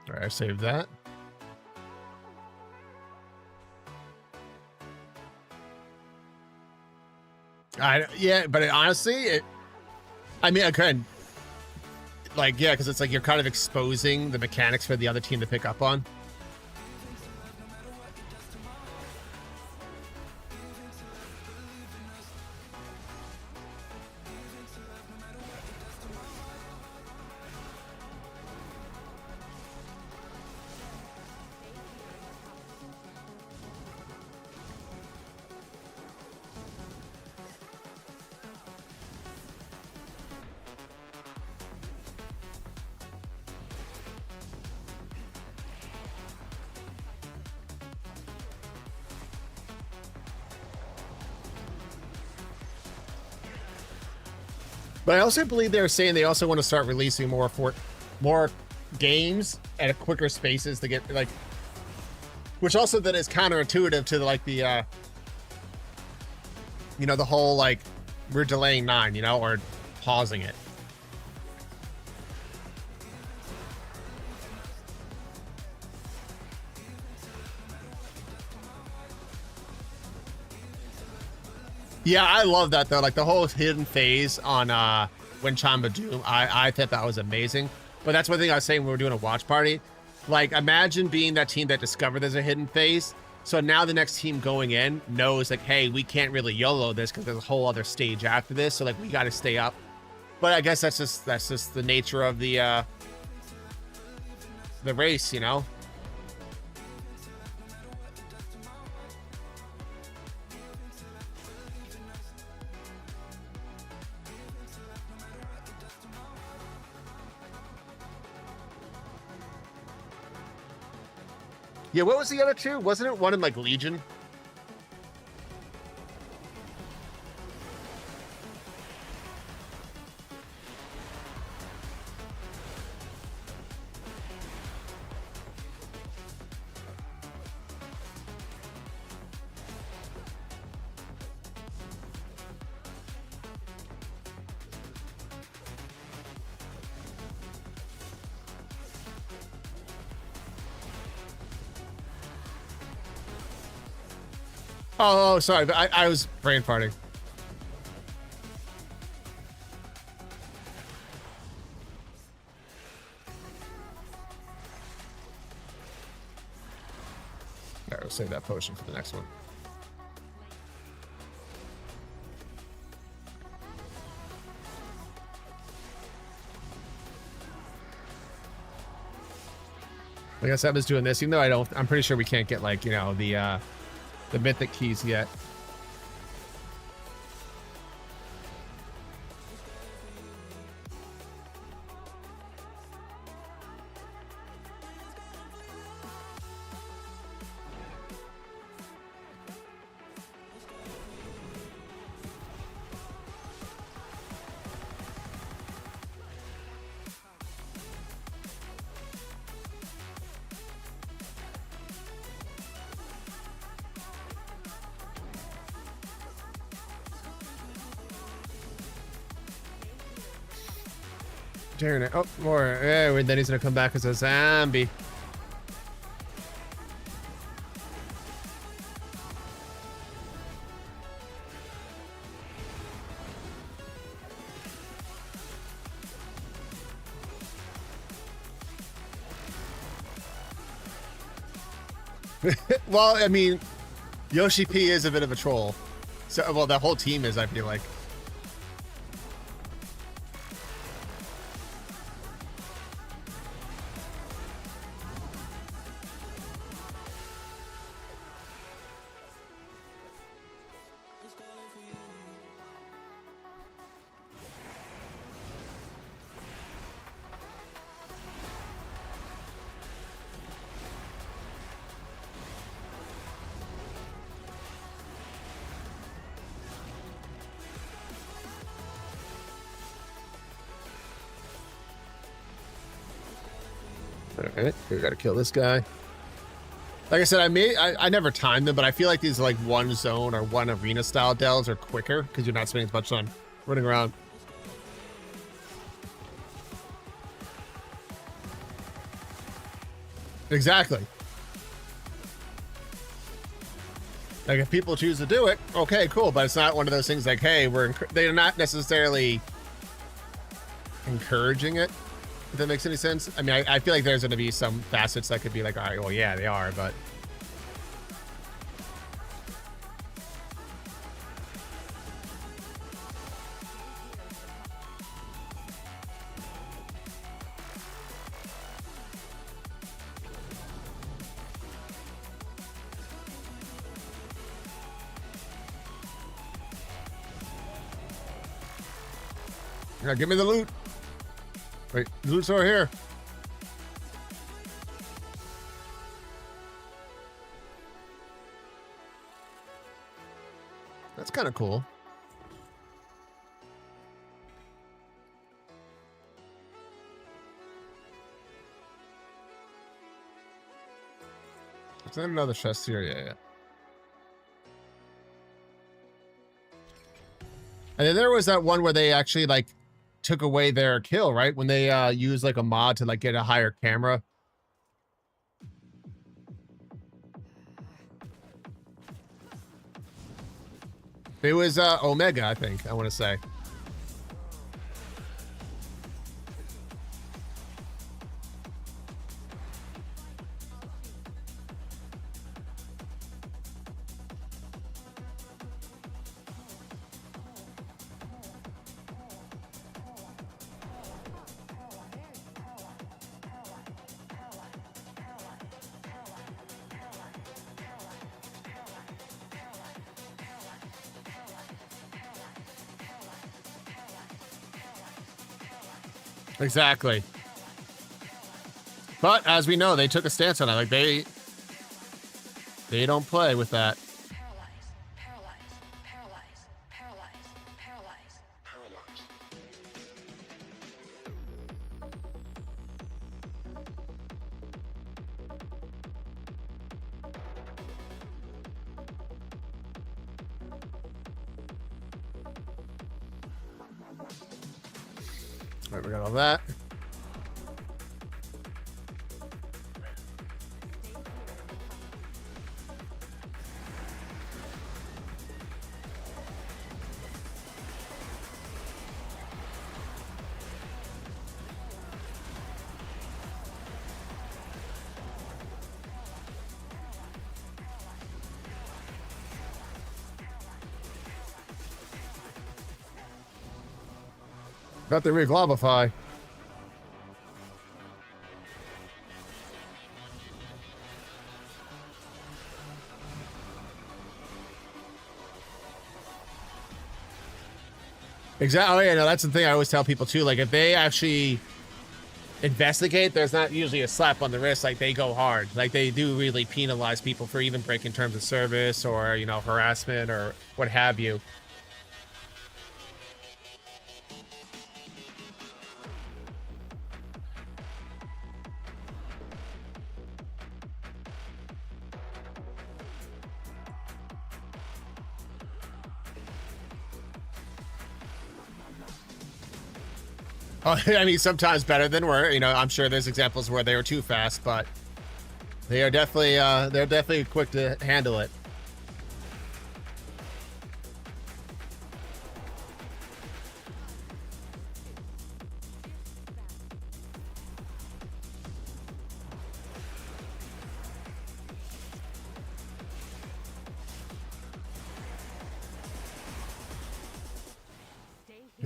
All right, I saved that. Yeah, but honestly, I mean, I could, like, yeah, because it's like you're kind of exposing the mechanics for the other team to pick up on. But I also believe they're saying they also want to start releasing more games at a quicker spaces to get like, which also then is counterintuitive to like the, you know, the whole like we're delaying 9, you know, or pausing it. Yeah, I love that though. Like the whole hidden phase on Winchamba Doom, I thought that was amazing. But that's one thing I was saying when we were doing a watch party. Like imagine being that team that discovered there's a hidden phase. So now the next team going in knows like, hey, we can't really YOLO this because there's a whole other stage after this. So like we got to stay up. But I guess that's just the nature of the race, you know. Yeah, what was the other 2? Wasn't it one in like Legion? Oh, sorry, but I was brain farting. All right, we'll save that potion for the next one. I guess I was doing this, even though I'm pretty sure we can't get like, you know, the mythic keys yet. Darn it. Oh, more. Yeah, then he's gonna come back as a zombie. Well, I mean, Yoshi P is a bit of a troll. So, well, the whole team is, I feel like. Alright, we gotta kill this guy. Like I said, I never timed them, but I feel like these like one zone or one arena style dells are quicker because you're not spending as much time running around. Exactly. Like if people choose to do it, okay, cool, but it's not one of those things like, hey, they're not necessarily encouraging it. If that makes any sense. I mean, I feel like there's going to be some facets that could be like, all right, well, yeah, they are, but. Now, give me the loot. Wait, the loot's over here. That's kind of cool. Is there another chest here? Yeah. And then there was that one where they actually like took away their kill, right? When they used like a mod to like get a higher camera. It was Omega, I think, I want to say. Exactly. But as we know, they took a stance on it. Like they don't play with that. All right, we got all that. Got the reglobify. Exactly. Oh yeah, no, that's the thing I always tell people too. Like if they actually investigate, there's not usually a slap on the wrist. Like they go hard. Like they do really penalize people for even breaking terms of service or, you know, harassment or what have you. Oh, I mean, sometimes better than you know, I'm sure there's examples where they were too fast, but they're definitely quick to handle it.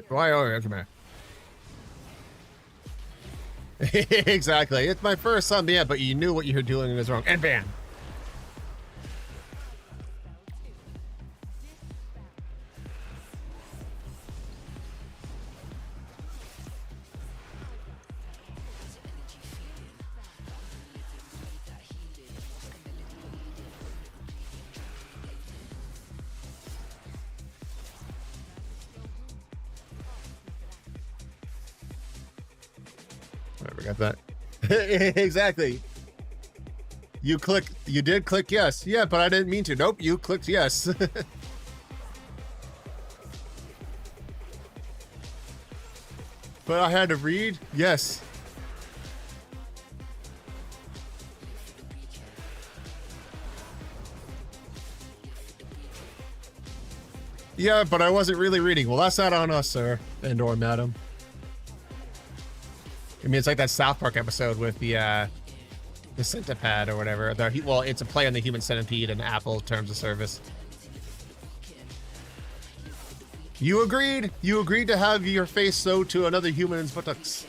Why? Oh, come here. Exactly. It's my first son, yeah, but you knew what you were doing was wrong. And ban. Right, we got that. Exactly. You did click yes. Yeah, but I didn't mean to. Nope, you clicked yes. But I had to read yes. Yeah, but I wasn't really reading. Well, that's not on us, sir. And/or madam. I mean, it's like that South Park episode with the centipede or whatever. Well, it's a play on the human centipede and Apple terms of service. You agreed. You agreed to have your face sewed to another human's buttocks.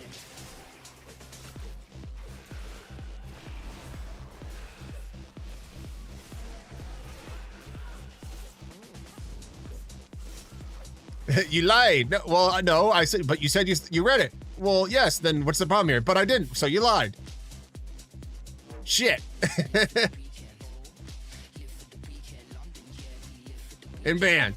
You lied. No, well, no, I said, but you said you read it. Well, yes, then what's the problem here? But I didn't, so you lied. Shit. And banned.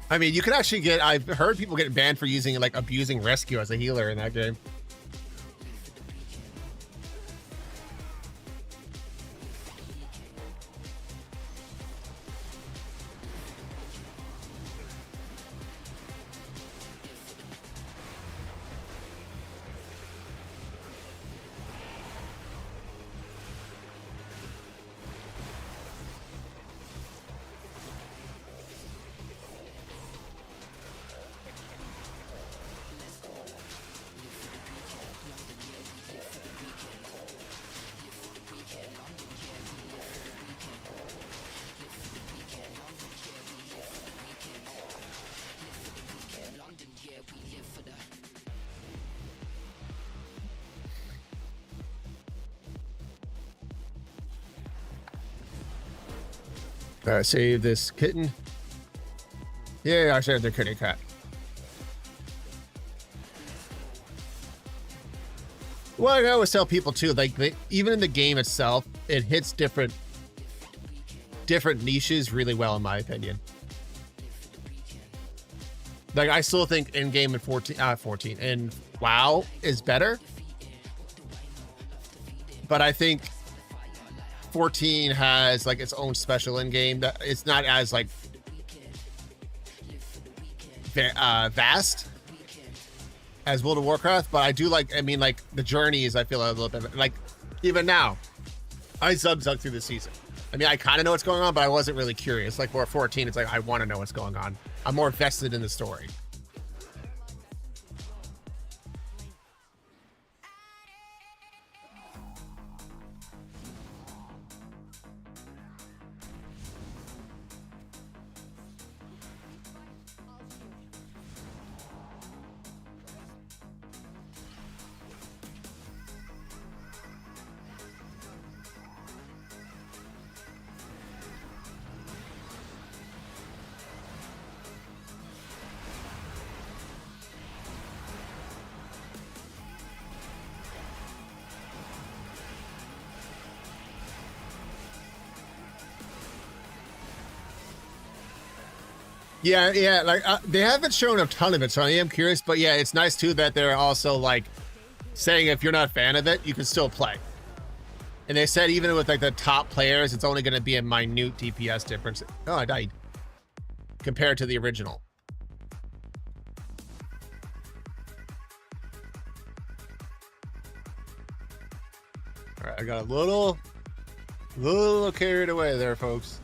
I mean, you can actually I've heard people get banned for using, like, abusing rescue as a healer in that game. Save this kitten. Yeah, I saved the kitty cat. Well, I always tell people too, like even in the game itself, it hits different niches really well, in my opinion. Like I still think in game in 14 and WoW is better, but I think 14 has like its own special in game that it's not as like vast as World of Warcraft, but I do like, I mean, like the journeys, I feel a little bit like even now I zug through the season. I mean, I kind of know what's going on, but I wasn't really curious. Like for 14, it's like I want to know what's going on. I'm more vested in the story. Yeah, yeah. Like they haven't shown a ton of it, so I am curious. But yeah, it's nice too that they're also like saying if you're not a fan of it, you can still play. And they said even with like the top players, it's only going to be a minute DPS difference. Oh, I died. Compared to the original. All right, I got a little carried away there, folks.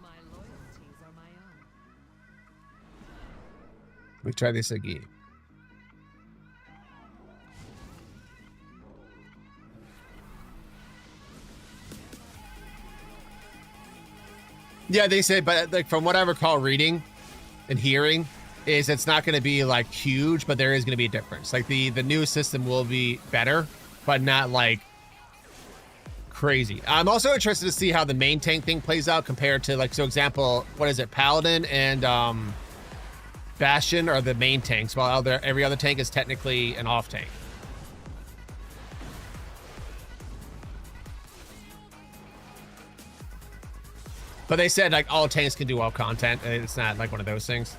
My loyalties are my own.
We try this again. Yeah, they said, but like from what I recall reading and hearing, is it's not going to be like huge, but there is going to be a difference. Like the new system will be better, but not like crazy. I'm also interested to see how the main tank thing plays out compared to like, so example, what is it? Paladin and Bastion are the main tanks, while every other tank is technically an off tank. But they said like all tanks can do all content, and it's not like one of those things.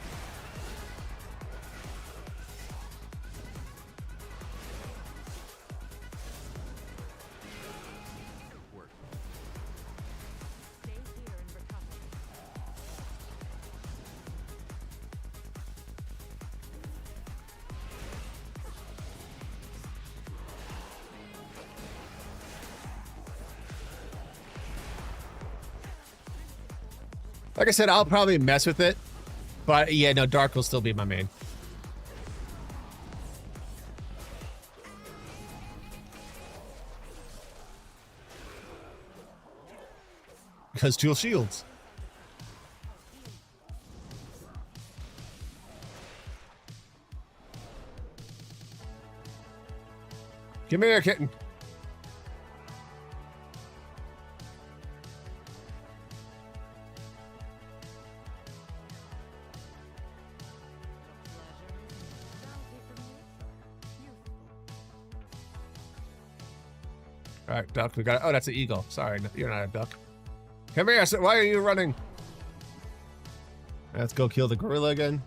Stay here and recover.
Like I said, I'll probably mess with it, but yeah, no, Dark will still be my main. Because dual shields. Come here, kitten. All right, duck. We got. Oh, that's an eagle. Sorry, no, you're not a duck. Come here. So why are you running? Let's go kill the gorilla again.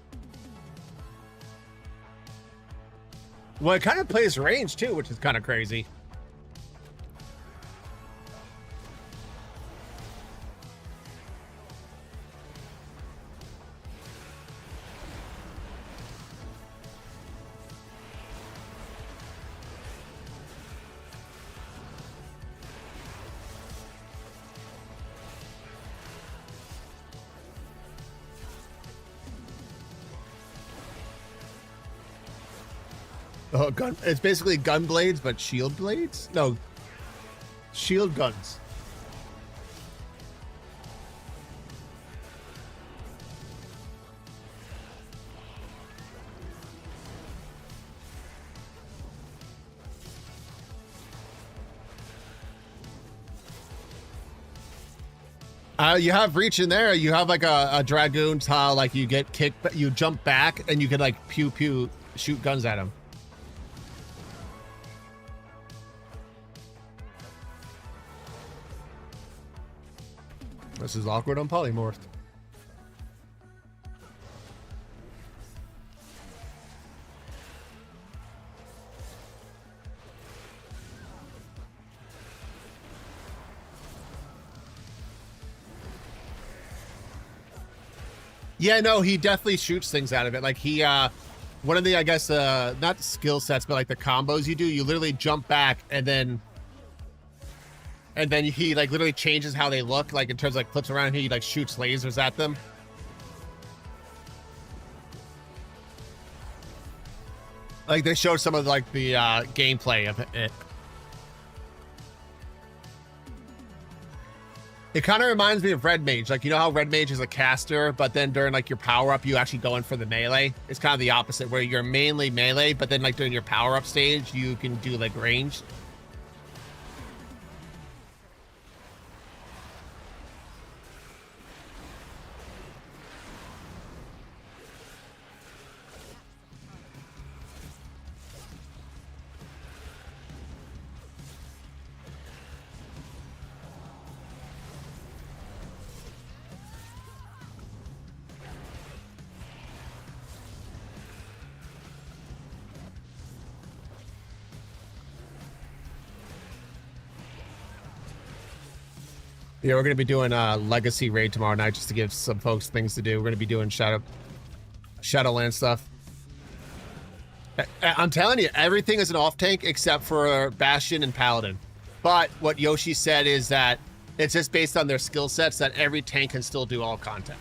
Well, it kind of plays range too, which is kind of crazy. Oh, gun! It's basically gun blades, but shield blades. No, shield guns. You have reach in there. You have like a dragoon's how like you get kicked, but you jump back and you can like pew pew shoot guns at him. This is awkward on polymorph. Yeah, no, he definitely shoots things out of it. Like he, one of the, I guess, not skill sets, but like the combos you do, you literally jump back and then he like literally changes how they look, like in terms of like flips around and he like shoots lasers at them. Like they showed some of like the gameplay of it. It kind of reminds me of Red Mage. Like, you know how Red Mage is a caster, but then during like your power up, you actually go in for the melee. It's kind of the opposite, where you're mainly melee, but then like during your power up stage, you can do like ranged. Yeah, we're gonna be doing a legacy raid tomorrow night just to give some folks things to do. We're gonna be doing Shadowland stuff. I'm telling you, everything is an off tank except for Bastion and Paladin. But what Yoshi said is that it's just based on their skill sets that every tank can still do all content.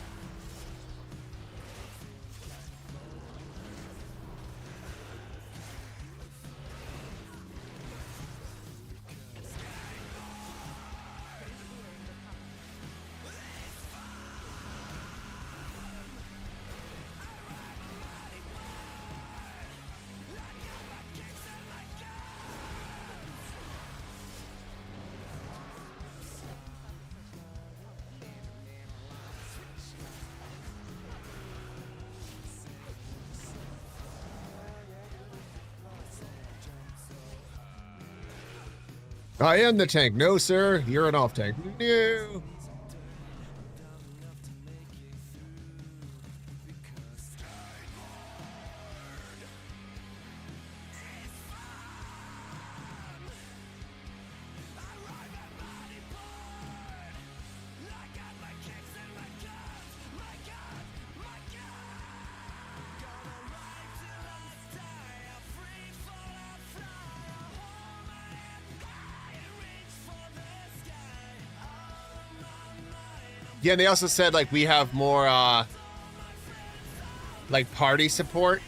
I am the tank. No, sir. You're an off tank. No. Yeah, and they also said like we have more like party support.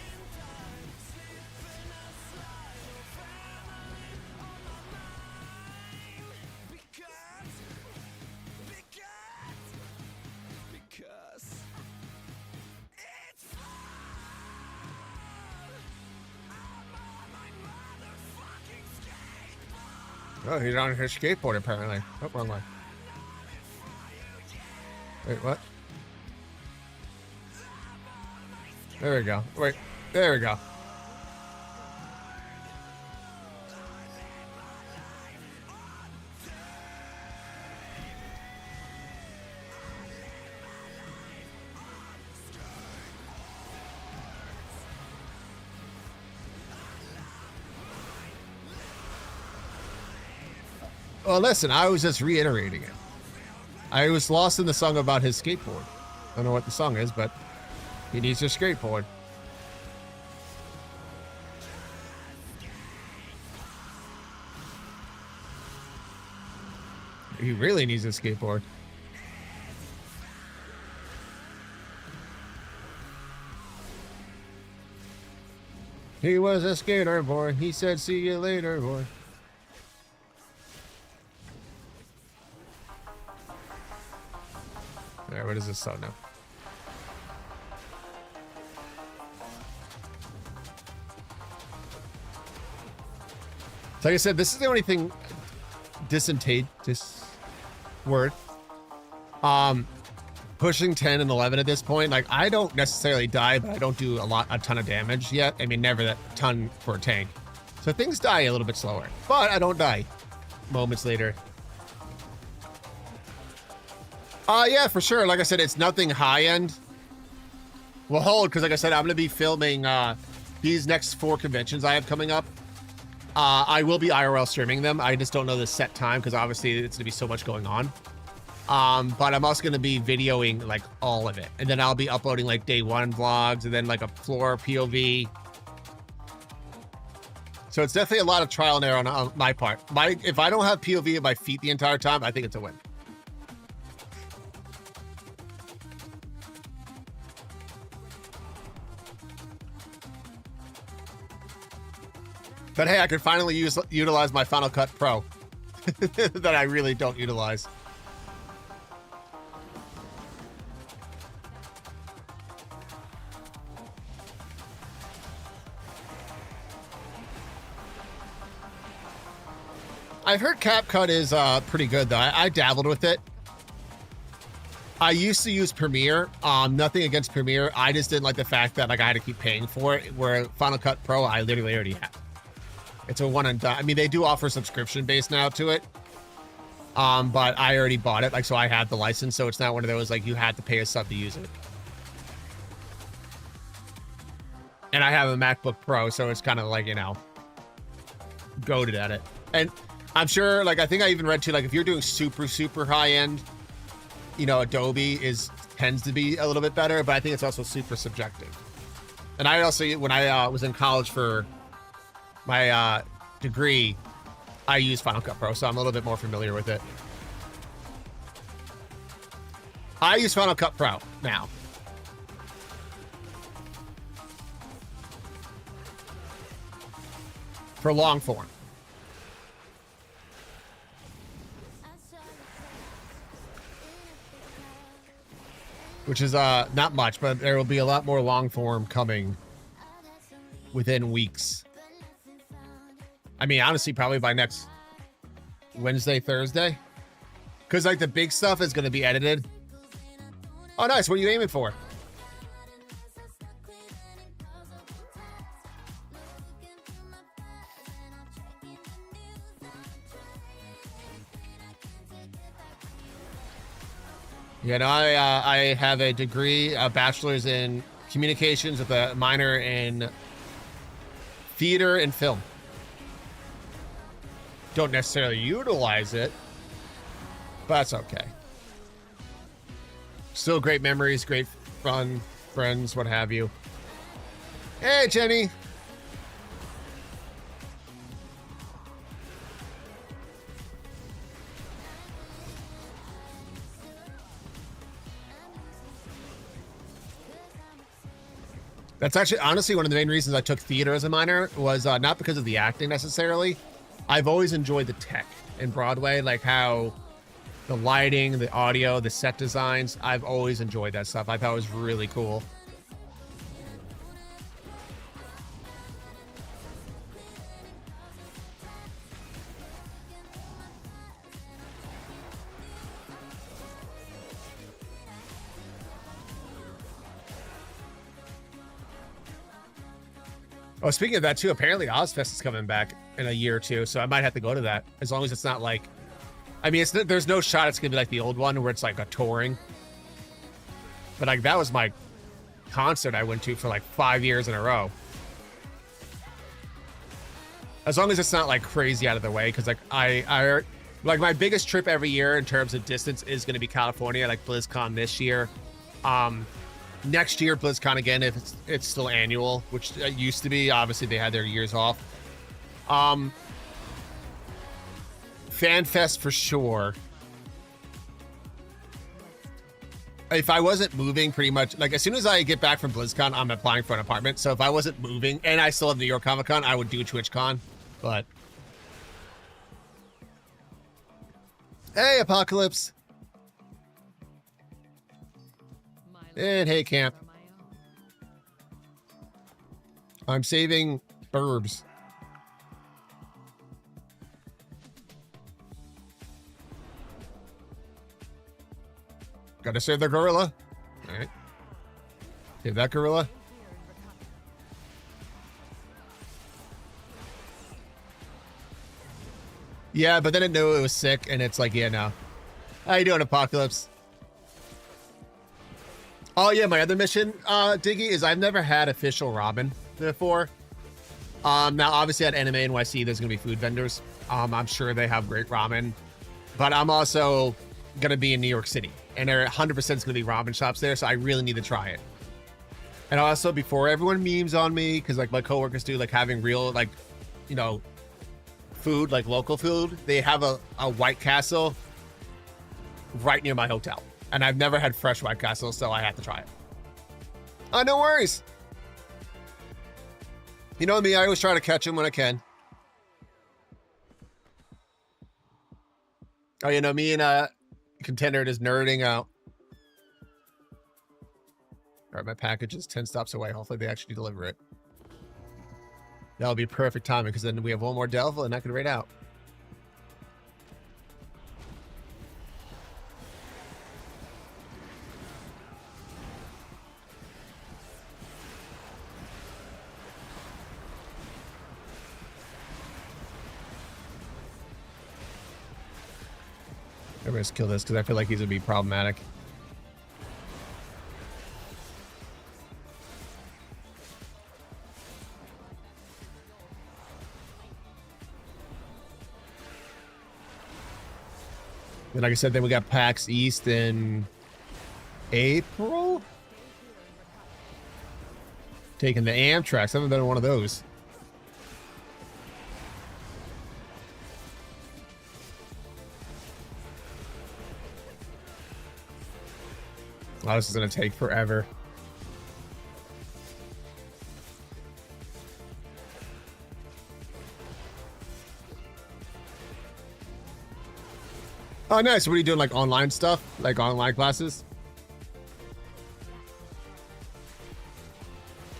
Oh, he's on his skateboard apparently. Oh, wrong way. Wait, what? There we go. Wait, there we go. Well, listen, I was just reiterating it. I was lost in the song about his skateboard. I don't know what the song is, but he needs a skateboard. He really needs a skateboard. He was a skater boy. He said, "See you later, boy." Alright, what is this song now? So like I said, this is the only thing pushing 10 and 11 at this point. Like, I don't necessarily die, but I don't do a ton of damage yet. I mean, never that ton for a tank. So things die a little bit slower, but I don't die moments later. Yeah, for sure. Like I said, it's nothing high end. Well, hold, because like I said, I'm going to be filming these next 4 conventions I have coming up. I will be IRL streaming them. I just don't know the set time because obviously it's going to be so much going on. But I'm also going to be videoing like all of it. And then I'll be uploading like day 1 vlogs and then like a floor POV. So it's definitely a lot of trial and error on my part. If I don't have POV at my feet the entire time, I think it's a win. But hey, I could finally utilize my Final Cut Pro that I really don't utilize. I've heard CapCut is pretty good though. I dabbled with it. I used to use Premiere. Nothing against Premiere. I just didn't like the fact that like I had to keep paying for it. Where Final Cut Pro, I literally already have. It's a one and done. I mean, they do offer subscription base now to it. But I already bought it, like, so I had the license, so it's not one of those like you had to pay a sub to use it. And I have a MacBook Pro, so it's kind of like, you know, goated at it. And I'm sure, like, I think I even read too, like, if you're doing super, super high end, you know, Adobe tends to be a little bit better, but I think it's also super subjective. And I also, when I was in college for my degree, I used Final Cut Pro, so I'm a little bit more familiar with it. I use Final Cut Pro now. For long form. Which is not much, but there will be a lot more long form coming within weeks. I mean, honestly, probably by next Wednesday, Thursday. Because, like, the big stuff is going to be edited. Oh, nice. What are you aiming for? Yeah, no, I have a degree, a bachelor's in communications with a minor in theater and film. Don't necessarily utilize it, but that's okay. Still great memories, great fun, friends, what have you. Hey, Jenny. That's actually, honestly, one of the main reasons I took theater as a minor was not because of the acting necessarily. I've always enjoyed the tech in Broadway, like how the lighting, the audio, the set designs. I've always enjoyed that stuff. I thought it was really cool. Oh, speaking of that too, apparently Ozfest is coming back in a year or two, so I might have to go to that as long as it's not like, I mean, there's no shot it's gonna be like the old one where it's like a touring. But like that was my concert I went to for like 5 years in a row. As long as it's not like crazy out of the way, because like I like my biggest trip every year in terms of distance is gonna be California, like BlizzCon this year. Next year, BlizzCon again, if it's still annual, which it used to be. Obviously, they had their years off. FanFest for sure. If I wasn't moving pretty much, like as soon as I get back from BlizzCon, I'm applying for an apartment. So if I wasn't moving and I still have New York Comic Con, I would do TwitchCon. But hey, Apocalypse. And hey, Camp. I'm saving burbs. Gotta save the gorilla. All right. Save that gorilla. Yeah, but then it knew it was sick, and it's like, yeah, no. How you doing, Apocalypse? Oh yeah, my other mission, Diggy, is I've never had official ramen before. Now obviously at Anime NYC, there's gonna be food vendors. I'm sure they have great ramen, but I'm also gonna be in New York City, and there 100% is gonna be ramen shops there, so I really need to try it. And also, before everyone memes on me, because like my coworkers do, like having real, like, you know, food, like local food, they have a White Castle right near my hotel. And I've never had fresh White Castle, so I have to try it. Oh, no worries. You know me, I always try to catch them when I can. Oh, you know, me and Contender is nerding out. All right, my package is 10 stops away. Hopefully they actually deliver it. That'll be perfect timing, because then we have one more Delva and I can raid out. I'm gonna just kill this because I feel like he's gonna be problematic. And like I said, then we got PAX East in April. Taking the Amtrak. I haven't been on one of those. Oh, this is gonna take forever. Oh, nice. What are you doing? Like online stuff? Like online classes?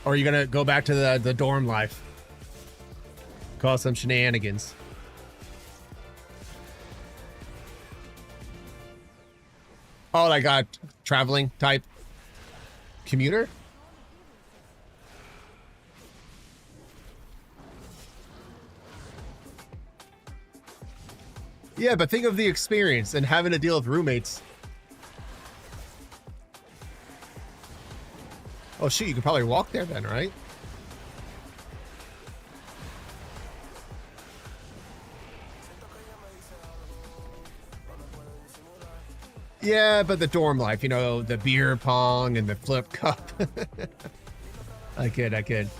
Or are you gonna go back to the dorm life? Cause some shenanigans. Oh, like traveling type commuter? Yeah, but think of the experience and having to deal with roommates. Oh, shoot, you could probably walk there then, right? Yeah, but the dorm life, you know, the beer pong and the flip cup. I kid.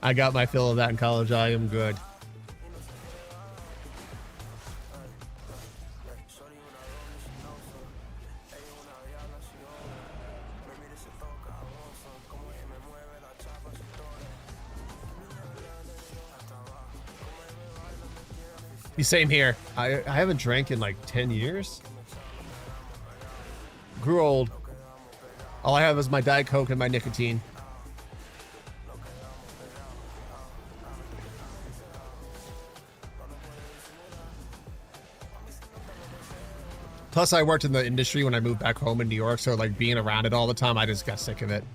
I got my fill of that in college. I am good. Same here. I haven't drank in like 10 years. Grew old. All I have is my Diet Coke and my nicotine. Plus, I worked in the industry when I moved back home in New York, so like being around it all the time, I just got sick of it.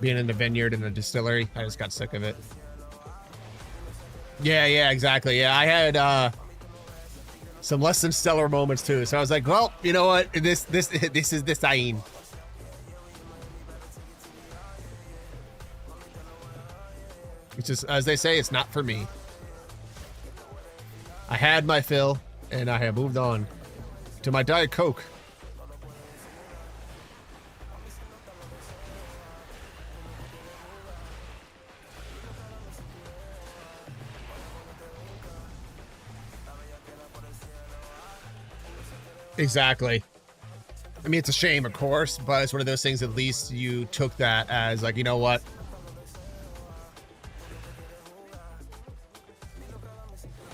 Being in the vineyard and the distillery, I just got sick of it. Yeah, exactly. Yeah, I had some less than stellar moments too. So I was like, well, you know what? This is the sign. It's just, as they say, it's not for me. I had my fill, and I have moved on to my Diet Coke. Exactly. I mean, it's a shame, of course, but it's one of those things. At least you took that as like, you know what?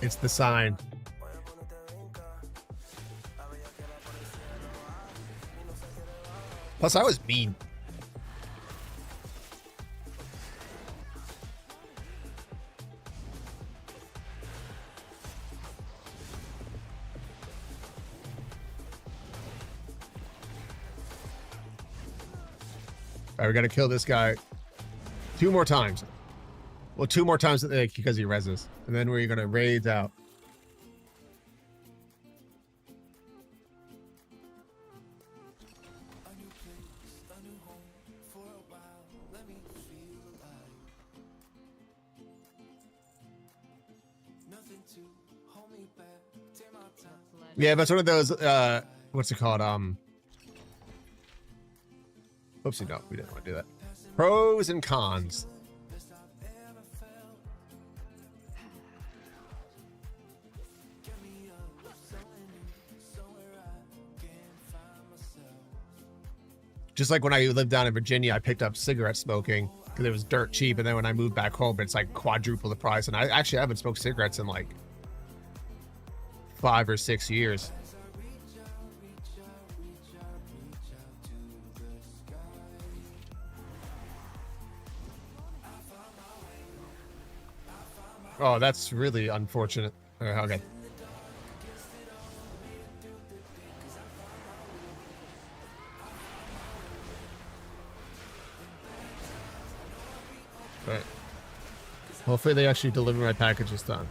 It's the sign. Plus, I was mean. All right, we got to kill this guy 2 more times. Well, 2 more times because he reses. And then we're going to raid out. Yeah, but it's one of those, what's it called? Oopsie, no, we didn't want to do that. Pros and cons. Just like when I lived down in Virginia, I picked up cigarette smoking because it was dirt cheap. And then when I moved back home, it's like quadruple the price. And I actually haven't smoked cigarettes in like 5 or 6 years. Oh, that's really unfortunate. Okay. Right. Hopefully they actually deliver my package this time.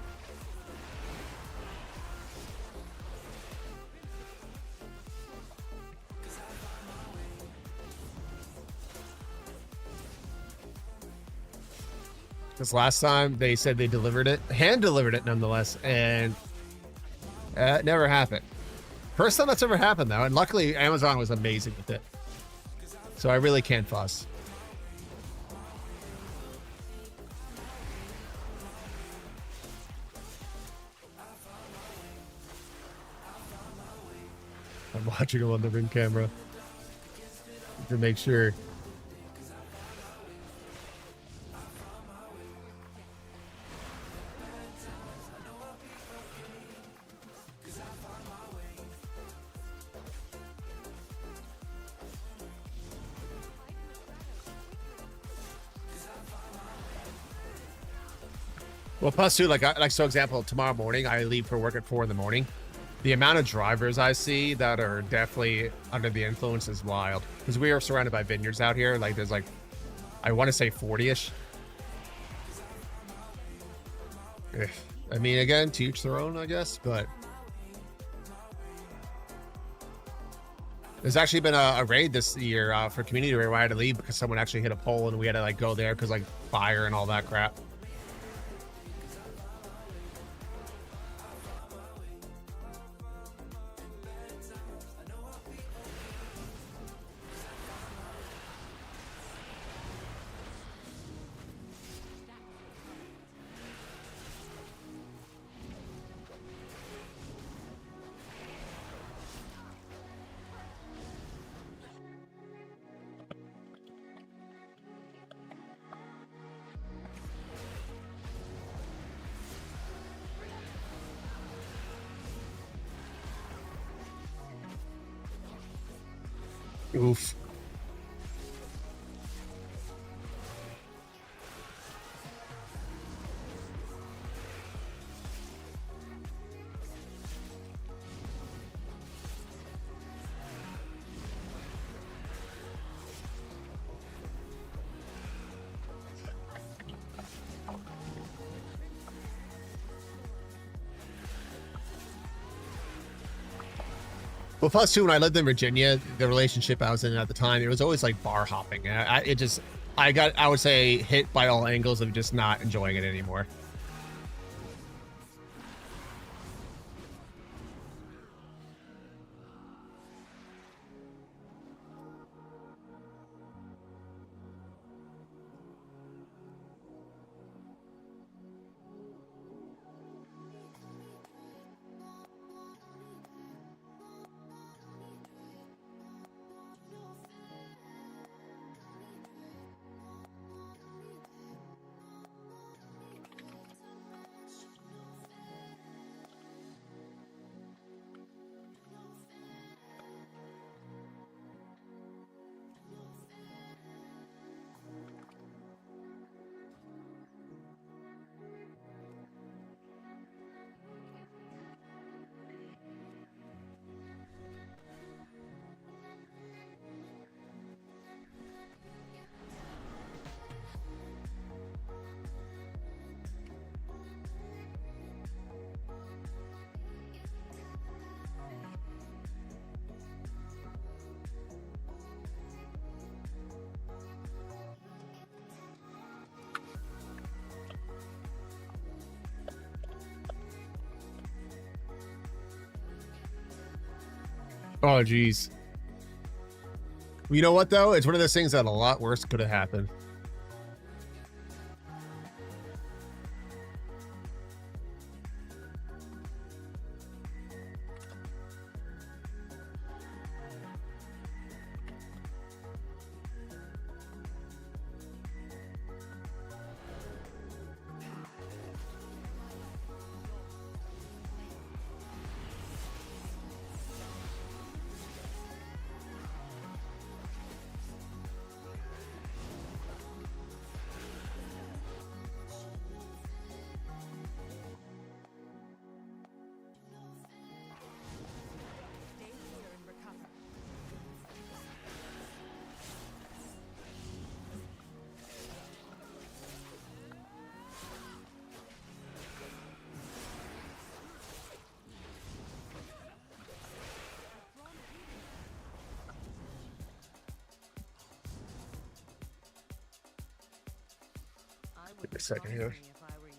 Because last time they said they delivered it, hand delivered it nonetheless, and Never happened. First time that's ever happened though, and luckily Amazon was amazing with it. So I really can't fuss. I'm watching him on the ring camera to make sure. Well, plus too, like so example, tomorrow morning I leave for work at 4 in the morning. The amount of drivers I see that are definitely under the influence is wild. Because we are surrounded by vineyards out here. Like there's like, I want to say 40-ish. I mean, again, to each their own, I guess. But there's actually been a raid this year for community where I had to leave because someone actually hit a pole and we had to like go there because like fire and all that crap. Oof. Well, plus too, when I lived in Virginia, the relationship I was in at the time, it was always like bar hopping. I would say, hit by all angles of just not enjoying it anymore. Oh, geez. You know what, though? It's one of those things that a lot worse could have happened.
Stay here and recover. I would
Give me
be
a second here.
if I were you.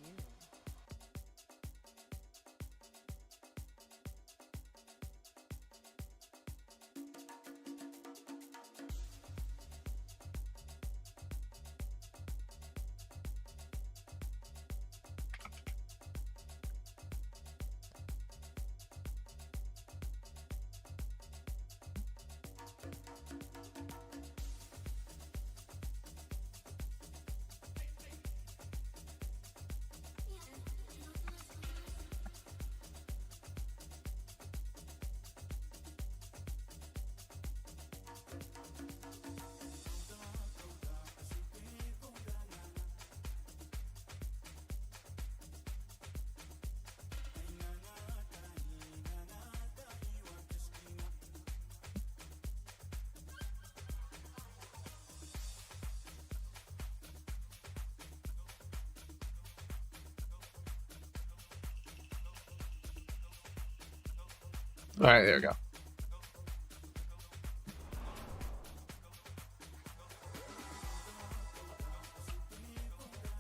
All right, there we go.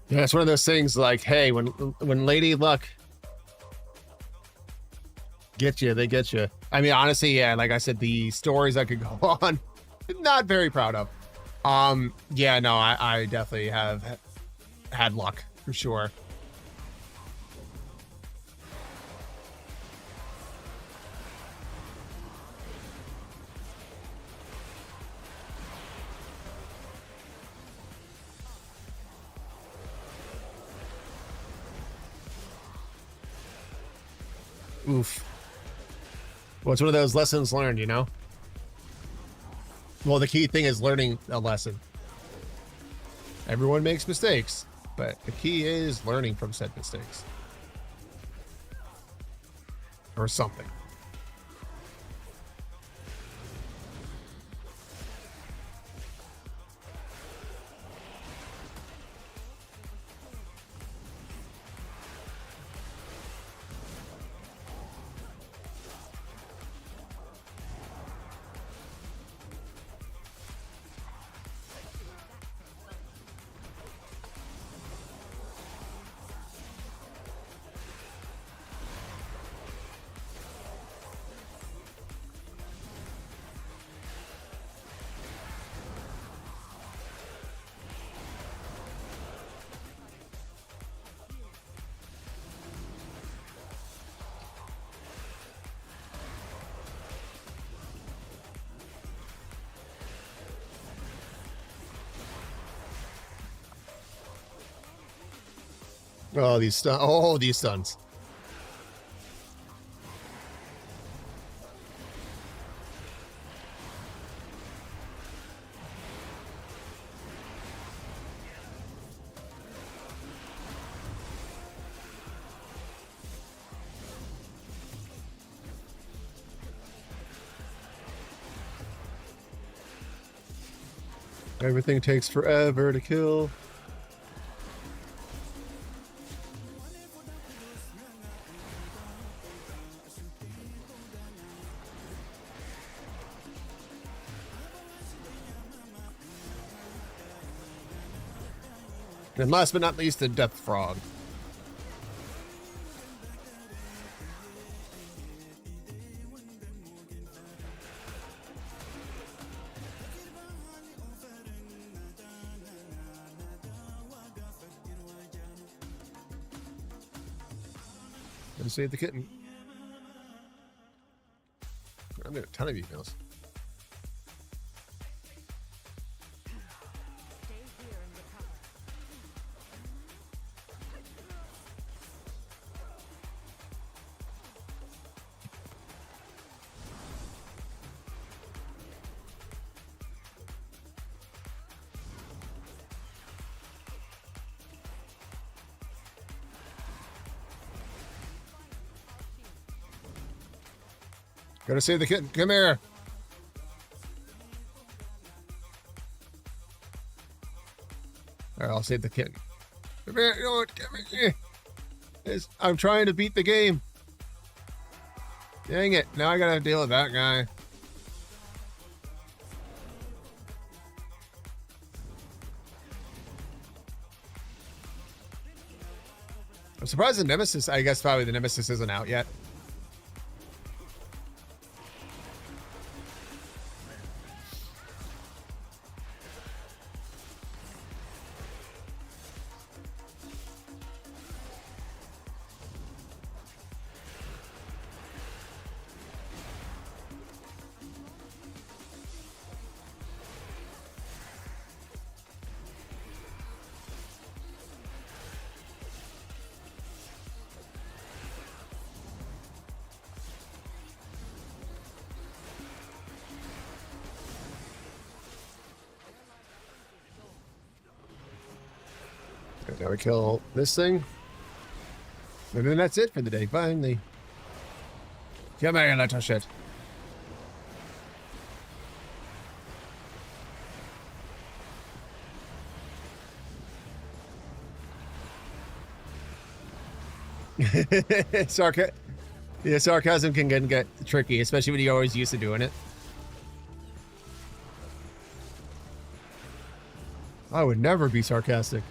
Yeah, it's one of those things like, hey, when Lady Luck get you, they get you. I mean, honestly, yeah, like I said, the stories I could go on, not very proud of. Yeah, no, I definitely have had luck for sure. Oof. Well, it's one of those lessons learned, you know? Well, the key thing is learning a lesson. Everyone makes mistakes, but the key is learning from said mistakes. Or something. Oh, these stuns. Oh, these stuns. Everything takes forever to kill. And last but not least, the Death Frog. Gonna save the kitten. I'm getting a ton of emails. Gotta save the kitten. Come here. All right, I'll save the kitten. Come here. You know what? Come here. I'm trying to beat the game. Dang it. Now I gotta deal with that guy. I'm surprised the Nemesis, I guess probably the Nemesis isn't out yet. Okay, now we kill this thing. And then that's it for the day, finally. Come here, little shit. Yeah, sarcasm can get tricky, especially when you're always used to doing it. I would never be sarcastic.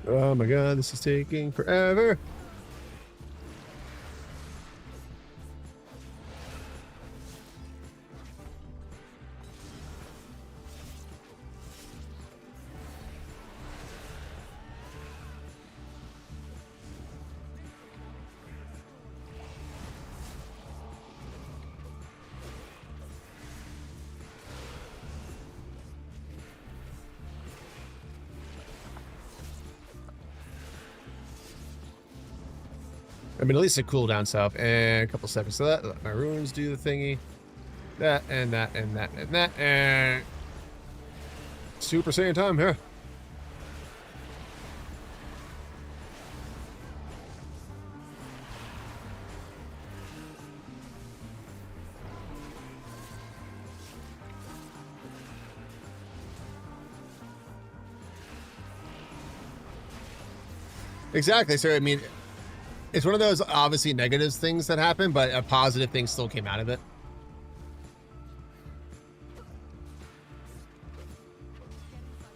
Oh my god, this is taking forever. I mean, at least a cooldown stuff and a couple seconds. So that let my runes do the thingy. That and that and that and that and Super Saiyan time here. Exactly. So I mean, it's one of those obviously negative things that happen, but a positive thing still came out of it.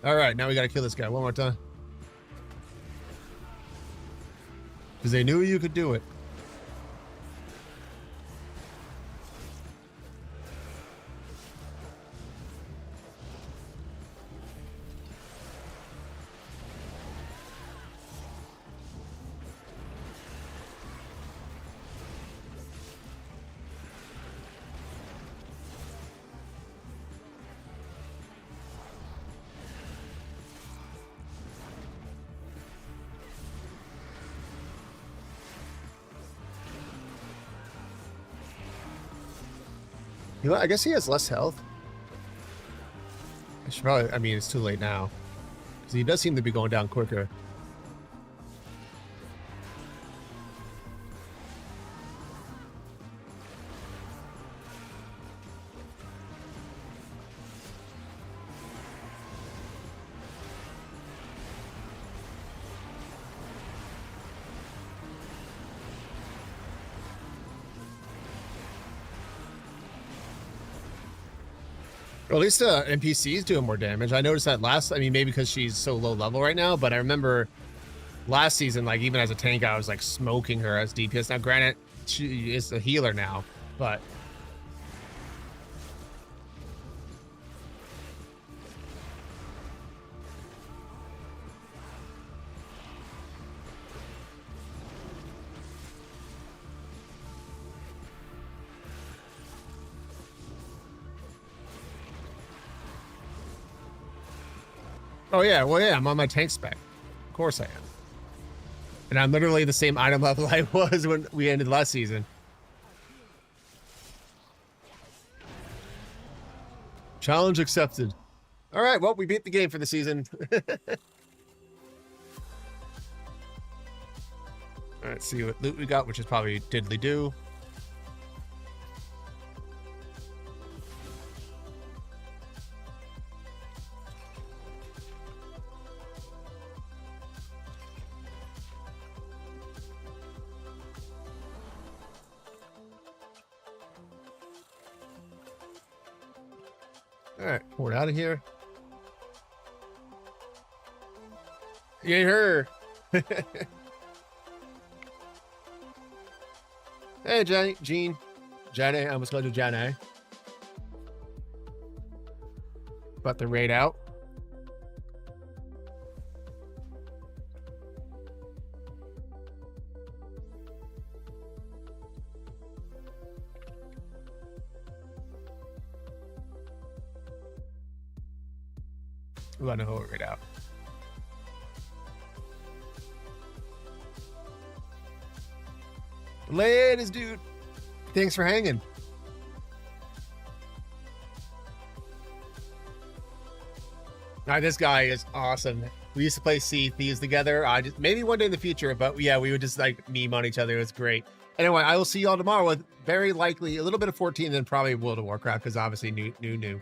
All right, now we got to kill this guy one more time. Because they knew you could do it. You know, I guess he has less health. I should probably, I mean, it's too late now. Because he does seem to be going down quicker. Well, at least NPC's doing more damage. I noticed that last, I mean, maybe because she's so low level right now, but I remember last season, like even as a tank, I was like smoking her as DPS. Now, granted, she is a healer now, but oh yeah, well yeah, I'm on my tank spec. Of course I am. And I'm literally the same item level I was when we ended last season. Challenge accepted. All right, well, we beat the game for the season. All right, see what loot we got, which is probably diddly do. All right, pour it out of here. You ain't her. Hey, Jenny, Jean. Jenny, I almost called you Jenny. But the raid out. We got to hold it out. Ladies, dude. Thanks for hanging. All right, this guy is awesome. We used to play Sea Thieves together. I just maybe one day in the future, but yeah, we would just like meme on each other. It was great. Anyway, I will see you all tomorrow with very likely a little bit of 14, then probably World of Warcraft because obviously new.